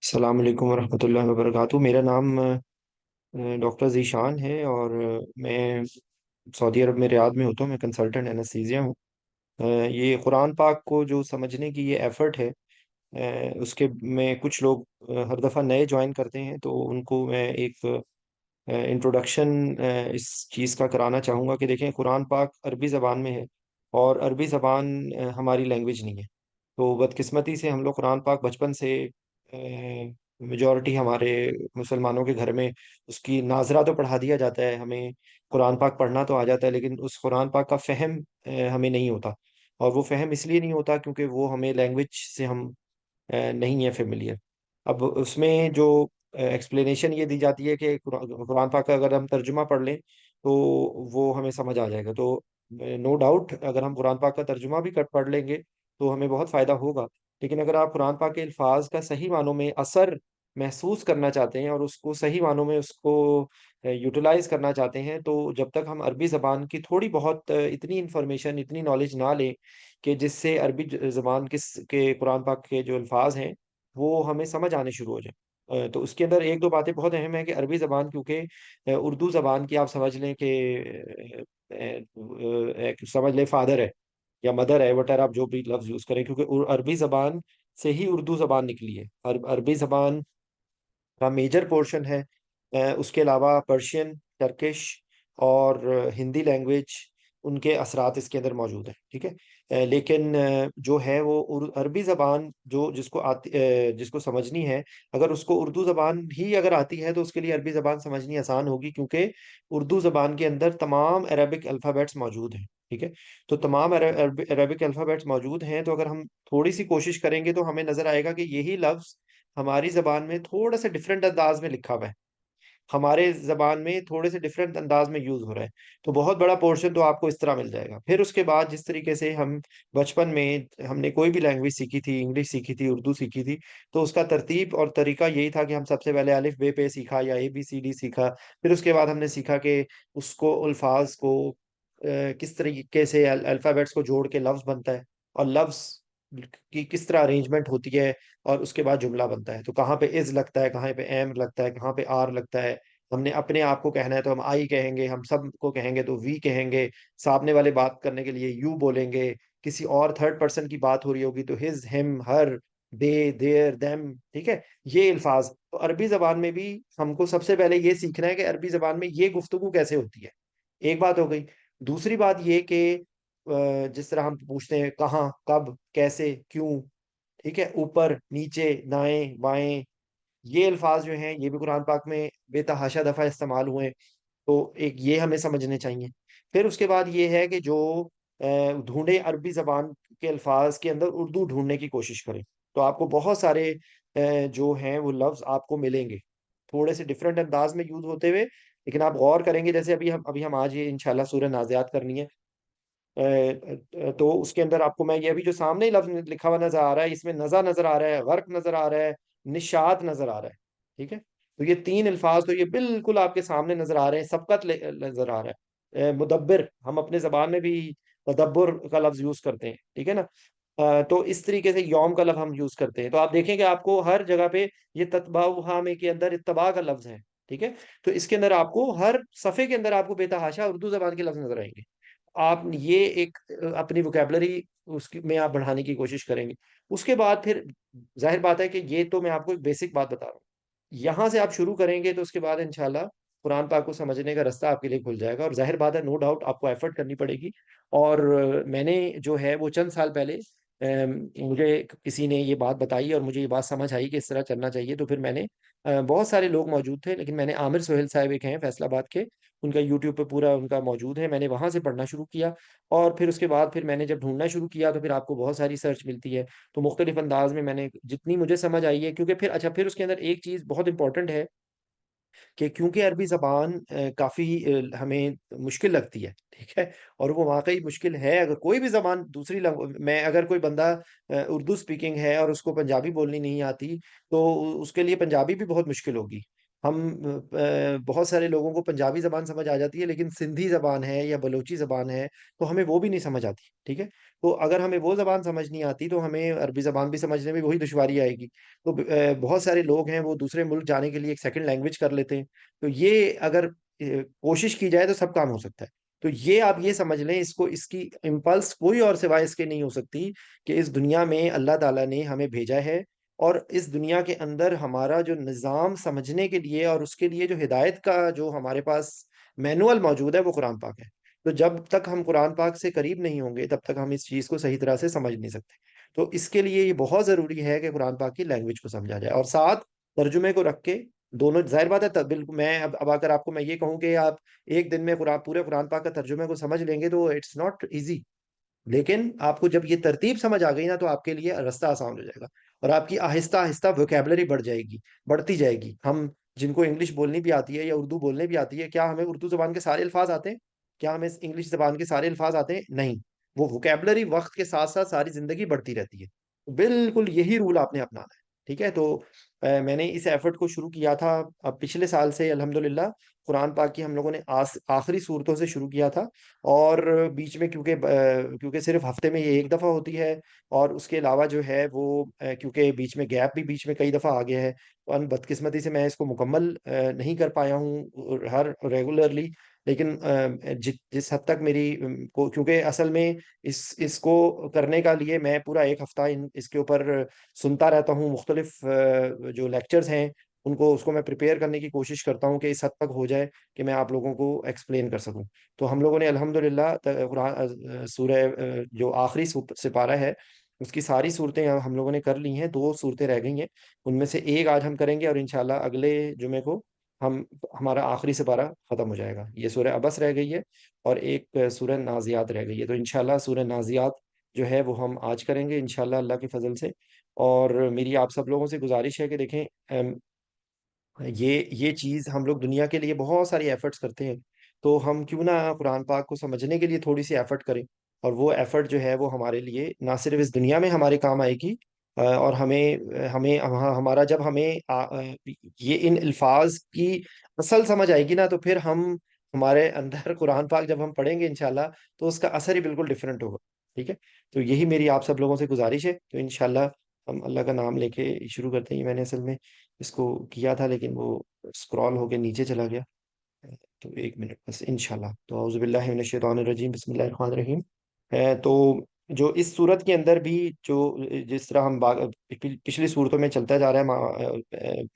السلام علیکم ورحمۃ اللہ وبرکاتہ۔ میرا نام ڈاکٹر ذیشان ہے، اور میں سعودی عرب میں ریاض میں ہوتا ہوں۔ میں کنسلٹنٹ انستھیزیا ہوں۔ یہ قرآن پاک کو جو سمجھنے کی یہ ایفرٹ ہے، اس کے میں کچھ لوگ ہر دفعہ نئے جوائن کرتے ہیں، تو ان کو میں ایک انٹروڈکشن اس چیز کا کرانا چاہوں گا کہ دیکھیں، قرآن پاک عربی زبان میں ہے، اور عربی زبان ہماری لینگویج نہیں ہے۔ تو بدقسمتی سے ہم لوگ قرآن پاک بچپن سے، میجورٹی ہمارے مسلمانوں کے گھر میں اس کی ناظرہ تو پڑھا دیا جاتا ہے ہمیں، قرآن پاک پڑھنا تو آ جاتا ہے، لیکن اس قرآن پاک کا فہم ہمیں نہیں ہوتا۔ اور وہ فہم اس لیے نہیں ہوتا کیونکہ وہ ہمیں لینگویج سے ہم نہیں ہے فیملیئر۔ اب اس میں جو ایکسپلینیشن یہ دی جاتی ہے کہ قرآن پاک کا اگر ہم ترجمہ پڑھ لیں تو وہ ہمیں سمجھ آ جائے گا، تو نو ڈاؤٹ اگر ہم قرآن پاک کا ترجمہ بھی پڑھ لیں گے تو ہمیں بہت فائدہ ہوگا۔ لیکن اگر آپ قرآن پاک کے الفاظ کا صحیح معنوں میں اثر محسوس کرنا چاہتے ہیں، اور اس کو صحیح معنوں میں اس کو یوٹیلائز کرنا چاہتے ہیں، تو جب تک ہم عربی زبان کی تھوڑی بہت اتنی انفارمیشن، اتنی نالج نہ لیں کہ جس سے عربی زبان کے قرآن پاک کے جو الفاظ ہیں وہ ہمیں سمجھ آنے شروع ہو جائیں۔ تو اس کے اندر ایک دو باتیں بہت اہم ہیں کہ عربی زبان، کیونکہ اردو زبان کی آپ سمجھ لیں کہ سمجھ لیں فادر ہے یا مدر ہے، وٹ آپ جو بھی لفظ یوز کریں، کیونکہ عربی زبان سے ہی اردو زبان نکلی ہے۔ عربی زبان کا میجر پورشن ہے، اس کے علاوہ پرشین، ٹرکش اور ہندی لینگویج، ان کے اثرات اس کے اندر موجود ہیں، ٹھیک ہے۔ لیکن جو ہے وہ عربی زبان جو جس کو سمجھنی ہے، اگر اس کو اردو زبان ہی اگر آتی ہے تو اس کے لیے عربی زبان سمجھنی آسان ہوگی، کیونکہ اردو زبان کے اندر تمام عربک الفابیٹس موجود ہیں، ٹھیک ہے۔ تو تمام عربک الفابیٹس موجود ہیں، تو اگر ہم تھوڑی سی کوشش کریں گے تو ہمیں نظر آئے گا کہ یہی لفظ ہماری زبان میں تھوڑا سا ڈفرینٹ انداز میں لکھا ہوا ہے، ہمارے زبان میں تھوڑے سے ڈفرینٹ انداز میں یوز ہو رہا ہے۔ تو بہت بڑا پورشن تو آپ کو اس طرح مل جائے گا۔ پھر اس کے بعد جس طریقے سے ہم بچپن میں ہم نے کوئی بھی لینگویج سیکھی تھی، انگلش سیکھی تھی، اردو سیکھی تھی، تو اس کا ترتیب اور طریقہ یہی تھا کہ ہم سب سے پہلے الف بے پہ سیکھا یا اے بی سی ڈی سیکھا۔ پھر اس کے بعد ہم نے سیکھا کہ اس کو الفاظ کو کس طریقے سے الفابیٹس کو جوڑ کے لفظ بنتا ہے، اور لفظ کی کس طرح ارینجمنٹ ہوتی ہے، اور اس کے بعد جملہ بنتا ہے۔ تو کہاں پہ از لگتا ہے، کہاں پہ ایم لگتا ہے، کہاں پہ آر لگتا ہے۔ ہم نے اپنے آپ کو کہنا ہے تو ہم آئی کہیں گے، ہم سب کو کہیں گے تو وی کہیں گے، سامنے والے بات کرنے کے لیے یو بولیں گے، کسی اور تھرڈ پرسن کی بات ہو رہی ہوگی تو ہز، ہم، ہر، دے، دیر، دیم، ٹھیک ہے۔ یہ الفاظ تو عربی زبان میں بھی ہم کو سب سے پہلے یہ سیکھنا ہے کہ عربی زبان میں یہ گفتگو کیسے ہوتی ہے، ایک بات ہو گئی۔ دوسری بات یہ کہ جس طرح ہم پوچھتے ہیں کہاں، کب، کیسے، کیوں، ٹھیک ہے، اوپر، نیچے، دائیں، بائیں، یہ الفاظ جو ہیں یہ بھی قرآن پاک میں بے تحاشا دفعہ استعمال ہوئے ہیں، تو ایک یہ ہمیں سمجھنے چاہیے۔ پھر اس کے بعد یہ ہے کہ جو ڈھونڈے عربی زبان کے الفاظ کے اندر اردو ڈھونڈنے کی کوشش کریں، تو آپ کو بہت سارے جو ہیں وہ لفظ آپ کو ملیں گے، تھوڑے سے ڈفرینٹ انداز میں یوز ہوتے ہوئے، لیکن آپ غور کریں گے، جیسے ابھی ہم آج یہ انشاءاللہ سورہ نازعات کرنی ہے، تو اس کے اندر آپ کو میں یہ ابھی جو سامنے ہی لفظ لکھا ہوا نظر آ رہا ہے، اس میں نزا نظر آ رہا ہے، غرق نظر آ رہا ہے، نشاط نظر آ رہا ہے، ٹھیک ہے۔ تو یہ تین الفاظ تو یہ بالکل آپ کے سامنے نظر آ رہے ہیں، سبقت نظر آ رہا ہے۔ مدبر، ہم اپنے زبان میں بھی تدبر کا لفظ یوز کرتے ہیں، ٹھیک ہے نا۔ تو اس طریقے سے یوم کا لفظ ہم یوز کرتے ہیں، تو آپ دیکھیں کہ آپ کو ہر جگہ پہ یہ تتبع میں کے اندر اتباع کا لفظ ہے، ٹھیک ہے۔ تو اس کے اندر آپ کو ہر صفحے کے اندر آپ کو بے تحاشا اردو زبان کے لفظ نظر آئیں گے۔ آپ یہ ایک اپنی وکیبلری میں آپ بڑھانے کی کوشش کریں گے۔ اس کے بعد پھر ظاہر بات ہے کہ یہ تو میں آپ کو ایک بیسک بات بتا رہا ہوں، یہاں سے آپ شروع کریں گے تو اس کے بعد انشاءاللہ قرآن پاک کو سمجھنے کا رستہ آپ کے لیے کھل جائے گا، اور ظاہر بات ہے نو ڈاؤٹ آپ کو ایفرٹ کرنی پڑے گی۔ اور میں نے جو ہے وہ چند سال پہلے مجھے کسی نے یہ بات بتائی اور مجھے یہ بات سمجھ آئی کہ اس طرح چلنا چاہیے، تو پھر میں نے بہت سارے لوگ موجود تھے، لیکن میں نے عامر سہیل صاحب ایک ہیں فیصل آباد کے، ان کا یوٹیوب پہ پورا ان کا موجود ہے، میں نے وہاں سے پڑھنا شروع کیا، اور پھر اس کے بعد پھر میں نے جب ڈھونڈنا شروع کیا تو پھر آپ کو بہت ساری سرچ ملتی ہے، تو مختلف انداز میں نے جتنی مجھے سمجھ آئی ہے، کیونکہ پھر اچھا پھر اس کے اندر ایک چیز بہت امپورٹنٹ ہے کہ کیونکہ عربی زبان کافی ہمیں مشکل لگتی ہے، ٹھیک ہے، اور وہ واقعی مشکل ہے۔ اگر کوئی بھی زبان دوسری میں اگر کوئی بندہ اردو سپیکنگ ہے اور اس کو پنجابی بولنی نہیں آتی تو اس کے لیے پنجابی بھی بہت مشکل ہوگی۔ ہم بہت سارے لوگوں کو پنجابی زبان سمجھ آ جاتی ہے، لیکن سندھی زبان ہے یا بلوچی زبان ہے تو ہمیں وہ بھی نہیں سمجھ آتی، ٹھیک ہے؟ تو اگر ہمیں وہ زبان سمجھ نہیں آتی تو ہمیں عربی زبان بھی سمجھنے میں وہی دشواری آئے گی۔ تو بہت سارے لوگ ہیں وہ دوسرے ملک جانے کے لیے ایک سیکنڈ لینگویج کر لیتے ہیں، تو یہ اگر کوشش کی جائے تو سب کام ہو سکتا ہے۔ تو یہ آپ یہ سمجھ لیں، اس کو، اس کی امپلس کوئی اور سوائے اس کے نہیں ہو سکتی کہ اس دنیا میں اللہ تعالیٰ نے ہمیں بھیجا ہے، اور اس دنیا کے اندر ہمارا جو نظام سمجھنے کے لیے اور اس کے لیے جو ہدایت کا جو ہمارے پاس مینوئل موجود ہے وہ قرآن پاک ہے۔ تو جب تک ہم قرآن پاک سے قریب نہیں ہوں گے تب تک ہم اس چیز کو صحیح طرح سے سمجھ نہیں سکتے۔ تو اس کے لیے یہ بہت ضروری ہے کہ قرآن پاک کی لینگویج کو سمجھا جائے، اور ساتھ ترجمے کو رکھ کے دونوں، ظاہر بات ہے بالکل، میں اب اگر آپ کو میں یہ کہوں کہ آپ ایک دن میں پورے قرآن پاک کا ترجمے کو سمجھ لیں گے تو اٹس ناٹ ایزی، لیکن آپ کو جب یہ ترتیب سمجھ آ گئی نا تو آپ کے لیے راستہ آسان ہو جائے گا، اور آپ کی آہستہ آہستہ ووکیبلری بڑھ جائے گی، بڑھتی جائے گی۔ ہم جن کو انگلش بولنی بھی آتی ہے یا اردو بولنے بھی آتی ہے، کیا ہمیں اردو زبان کے سارے الفاظ آتے ہیں؟ کیا ہمیں انگلش زبان کے سارے الفاظ آتے ہیں؟ نہیں۔ وہ ووکیبلری وقت کے ساتھ ساتھ ساری زندگی بڑھتی رہتی ہے، بالکل یہی رول آپ نے اپنانا ہے، ٹھیک ہے؟ تو میں نے اس ایفرٹ کو شروع کیا تھا اب پچھلے سال سے الحمدللہ۔ قرآن پاک کی ہم لوگوں نے آخری صورتوں سے شروع کیا تھا، اور بیچ میں کیونکہ صرف ہفتے میں یہ ایک دفعہ ہوتی ہے، اور اس کے علاوہ جو ہے وہ کیونکہ بیچ میں گیپ بھی بیچ میں کئی دفعہ آ گیا ہے، تو ان بدقسمتی سے میں اس کو مکمل نہیں کر پایا ہوں ہر ریگولرلی، لیکن جس حد تک میری کیونکہ اصل میں اس کو کرنے کا لیے میں پورا ایک ہفتہ اس کے اوپر سنتا رہتا ہوں، مختلف جو لیکچرز ہیں ان کو، اس کو میں پریپیئر کرنے کی کوشش کرتا ہوں کہ اس حد تک ہو جائے کہ میں آپ لوگوں کو ایکسپلین کر سکوں۔ تو ہم لوگوں نے الحمدللہ قرآن سورہ جو آخری سپارہ ہے اس کی ساری صورتیں ہم لوگوں نے کر لی ہیں، دو صورتیں رہ گئی ہیں، ان میں سے ایک آج ہم کریں گے، اور انشاءاللہ اگلے جمعے کو ہم ہمارا آخری سپارہ ختم ہو جائے گا۔ یہ سورہ عبس رہ گئی ہے، اور ایک سورہ نازیات رہ گئی ہے، تو انشاءاللہ سورہ نازیات جو ہے وہ ہم آج کریں گے انشاءاللہ اللہ کے فضل سے۔ اور میری آپ سب لوگوں سے گزارش ہے کہ دیکھیں، یہ چیز ہم لوگ دنیا کے لیے بہت ساری ایفرٹس کرتے ہیں، تو ہم کیوں نہ قرآن پاک کو سمجھنے کے لیے تھوڑی سی ایفرٹ کریں، اور وہ ایفرٹ جو ہے وہ ہمارے لیے نہ صرف اس دنیا میں ہمارے کام آئے گی، اور ہمارا جب ہمیں یہ ان الفاظ کی اصل سمجھ آئے گی نا، تو پھر ہمارے اندر قرآن پاک جب ہم پڑھیں گے انشاءاللہ تو اس کا اثر ہی بالکل ڈفرینٹ ہوگا، ٹھیک ہے؟ تو یہی میری آپ سب لوگوں سے گزارش ہے، تو انشاءاللہ ہم اللہ کا نام لے کے شروع کرتے ہیں۔ میں نے اصل میں اس کو کیا تھا لیکن وہ اسکرال ہو کے نیچے چلا گیا، تو ایک منٹ بس انشاءاللہ۔ تو اعوذ باللہ من الشیطان الرجیم، بسم اللہ الرحمن الرحیم۔ تو جو اس صورت کے اندر بھی جو جس طرح ہم پچھلی صورتوں میں چلتا جا رہا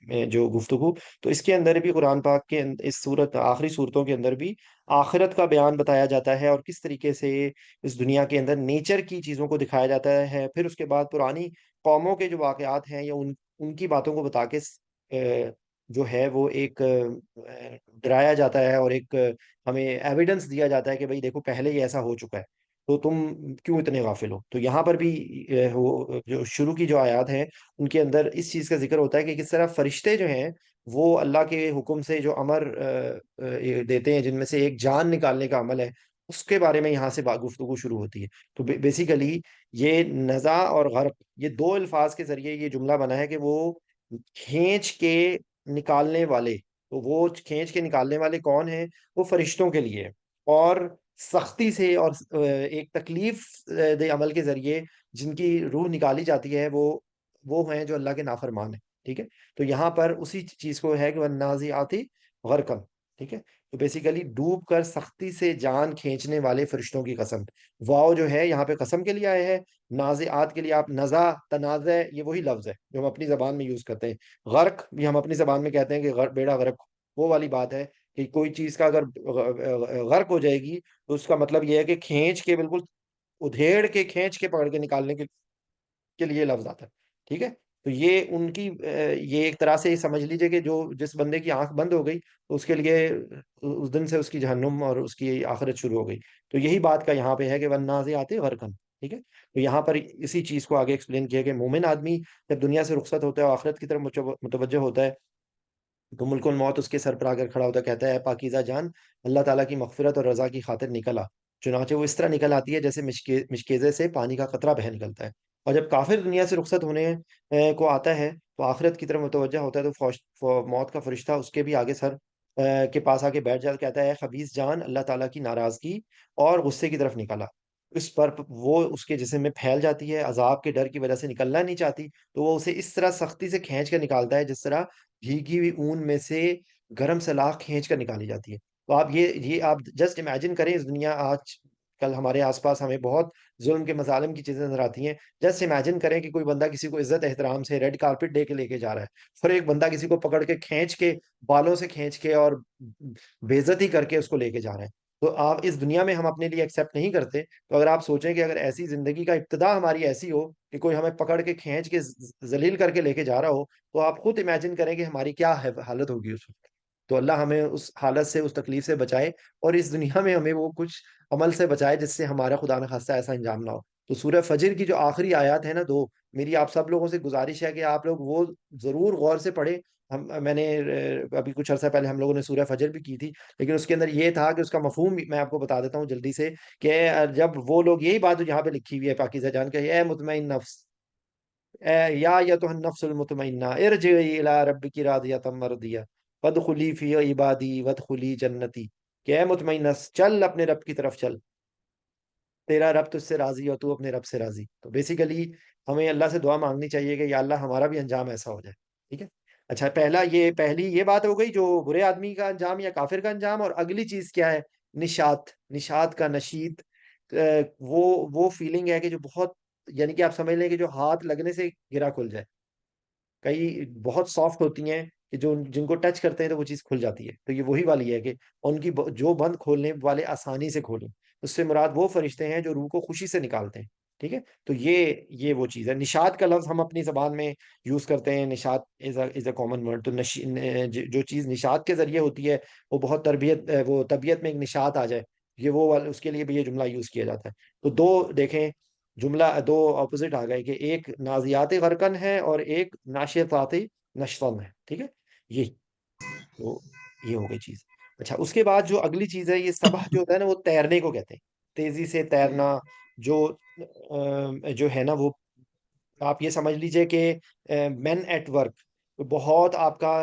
ہے جو گفتگو، تو اس کے اندر بھی قرآن پاک کے اس صورت آخری صورتوں کے اندر بھی آخرت کا بیان بتایا جاتا ہے، اور کس طریقے سے اس دنیا کے اندر نیچر کی چیزوں کو دکھایا جاتا ہے، پھر اس کے بعد پرانی قوموں کے جو واقعات ہیں یا ان کی باتوں کو بتا کے جو ہے وہ ایک ڈرایا جاتا ہے، اور ایک ہمیں ایویڈنس دیا جاتا ہے کہ بھئی دیکھو پہلے یہ ایسا ہو چکا ہے، تو تم کیوں اتنے غافل ہو؟ تو یہاں پر بھی جو شروع کی جو آیات ہیں ان کے اندر اس چیز کا ذکر ہوتا ہے کہ کس طرح فرشتے جو ہیں وہ اللہ کے حکم سے جو امر دیتے ہیں، جن میں سے ایک جان نکالنے کا عمل ہے، اس کے بارے میں یہاں سے گفتگو شروع ہوتی ہے۔ تو بیسیکلی یہ نزا اور غرق، یہ دو الفاظ کے ذریعے یہ جملہ بنا ہے کہ وہ کھینچ کے نکالنے والے، تو وہ کھینچ کے نکالنے والے کون ہیں؟ وہ فرشتوں کے لیے، اور سختی سے اور ایک تکلیف دہ عمل کے ذریعے جن کی روح نکالی جاتی ہے وہ ہیں جو اللہ کے نافرمان ہیں، ٹھیک ہے؟ تو یہاں پر اسی چیز کو ہے کہ والنازعاتی غرقا، ٹھیک ہے؟ تو بیسیکلی ڈوب کر سختی سے جان کھینچنے والے فرشتوں کی قسم۔ واؤ جو ہے یہاں پہ قسم کے لیے آئے ہیں، نازعات کے لیے آپ نزا تنازع یہ وہی لفظ ہے جو ہم اپنی زبان میں یوز کرتے ہیں، غرق بھی ہم اپنی زبان میں کہتے ہیں کہ بیڑا غرق، وہ والی بات ہے کہ کوئی چیز کا اگر غرق ہو جائے گی تو اس کا مطلب یہ ہے کہ کھینچ کے بالکل ادھیڑ کے کھینچ کے پکڑ کے نکالنے کے لیے لفظ آتا ہے، ٹھیک ہے؟ تو یہ ان کی یہ ایک طرح سے یہ سمجھ لیجئے کہ جس بندے کی آنکھ بند ہو گئی تو اس کے لیے اس دن سے اس کی جہنم اور اس کی آخرت شروع ہو گئی۔ تو یہی بات کا یہاں پہ ہے کہ والنازعات غرقا، ٹھیک ہے؟ تو یہاں پر اسی چیز کو آگے ایکسپلین کیا کہ مومن آدمی جب دنیا سے رخصت ہوتا ہے اور آخرت کی طرف متوجہ ہوتا ہے تو ملک الموت اس کے سر پر آ کر کھڑا ہوتا ہے، کہتا ہے اے پاکیزہ جان، اللہ تعالیٰ کی مغفرت اور رضا کی خاطر نکل آ۔ چنانچہ وہ اس طرح نکل آتی ہے جیسے مشکیزے سے پانی کا قطرہ بہہ نکلتا ہے۔ اور جب کافر دنیا سے رخصت ہونے کو آتا ہے تو آخرت کی طرف متوجہ ہوتا ہے، تو موت کا فرشتہ اس کے بھی آگے سر کے پاس آ کے بیٹھ جاتا، کہتا ہے خبیث جان اللہ تعالیٰ کی ناراضگی اور غصے کی طرف نکالا، اس پر وہ اس کے جسم میں پھیل جاتی ہے، عذاب کے ڈر کی وجہ سے نکلنا نہیں چاہتی، تو وہ اسے اس طرح سختی سے کھینچ کر نکالتا ہے جس طرح بھیگی ہوئی اون میں سے گرم سلاخ کھینچ کر نکالی جاتی ہے۔ تو آپ یہ آپ جسٹ امیجن کریں، اس دنیا آج کل ہمارے آس پاس ہمیں بہت ظلم کے مظالم کی چیزیں نظر آتی ہیں۔ جسٹ امیجن کریں کہ کوئی بندہ کسی کو عزت احترام سے ریڈ کارپٹ دے کے لے کے جا رہا ہے، اور ایک بندہ کسی کو پکڑ کے کھینچ کے بالوں سے کھینچ کے اور بےعزتی کر کے اس کو لے کے جا رہے ہیں۔ تو آپ اس دنیا میں ہم اپنے لیے ایکسیپٹ نہیں کرتے، تو اگر آپ سوچیں کہ اگر ایسی زندگی کا ابتدا ہماری ایسی ہو کہ کوئی ہمیں پکڑ کے کھینچ کے ذلیل کر کے لے کے جا رہا ہو، تو آپ خود امیجن کریں کہ ہماری کیا حالت ہوگی اس وقت۔ تو اللہ ہمیں اس حالت سے، اس تکلیف سے بچائے، اور اس دنیا میں ہمیں وہ کچھ عمل سے بچائے جس سے ہمارا خدا نہ خواستہ ایسا انجام نہ ہو۔ تو سورہ فجر کی جو آخری آیات ہے نا دو، میری آپ سب لوگوں سے گزارش ہے کہ آپ لوگ وہ ضرور غور سے پڑھیں۔ میں نے ابھی کچھ عرصہ پہلے ہم لوگوں نے سورہ فجر بھی کی تھی، لیکن اس کے اندر یہ تھا کہ اس کا مفہوم میں آپ کو بتا دیتا ہوں جلدی سے، کہ جب وہ لوگ، یہی بات یہاں پہ لکھی ہوئی ہے پاکیزہ جان کے، اے مطمئن نفس، یا ایتھا النفس المطمئنہ ارجعی الی ربک راضیۃ مرضیہ فادخلی فی عبادی وادخلی جنتی، کہ اے مطمئن نفس چل اپنے رب کی طرف چل، تیرا رب تجھ سے راضی اور تو اپنے رب سے راضی۔ تو بیسیکلی ہمیں اللہ سے دعا مانگنی چاہیے کہ یا اللہ ہمارا بھی انجام ایسا ہو جائے، ٹھیک ہے۔ اچھا، پہلی یہ بات ہو گئی جو برے آدمی کا انجام یا کافر کا انجام، اور اگلی چیز کیا ہے؟ نشات، نشات کا نشید، وہ فیلنگ ہے کہ جو بہت، یعنی کہ آپ سمجھ لیں کہ جو ہاتھ لگنے سے گرا کھل جائے، کئی بہت سافٹ ہوتی ہیں کہ جو جن کو ٹچ کرتے ہیں تو وہ چیز کھل جاتی ہے، تو یہ وہی والی ہے کہ ان کی جو بند کھولنے والے آسانی سے کھولیں، اس سے مراد وہ فرشتے ہیں جو روح کو خوشی سے نکالتے ہیں، ٹھیک ہے۔ تو یہ وہ چیز ہے۔ نشاد کا لفظ ہم اپنی زبان میں یوز کرتے ہیں، نشاد از اے کامن ورڈ، تو جو چیز نشاد کے ذریعے ہوتی ہے وہ بہت وہ طبیعت میں ایک نشاد آ جائے، یہ وہ اس کے لیے بھی یہ جملہ یوز کیا جاتا ہے۔ تو دو دیکھیں، جملہ دو اپوزٹ آ گئے، کہ ایک نازیات غرقن ہے اور ایک ناشطات نشطن ہے، ٹھیک ہے۔ یہ تو یہ ہو گئی چیز۔ اچھا، اس کے بعد جو اگلی چیز ہے، یہ سبح جو ہوتا ہے نا، وہ تیرنے کو کہتے ہیں، تیزی سے تیرنا، جو جو ہے نا وہ، آپ یہ سمجھ لیجئے کہ مین ایٹ ورک، بہت آپ کا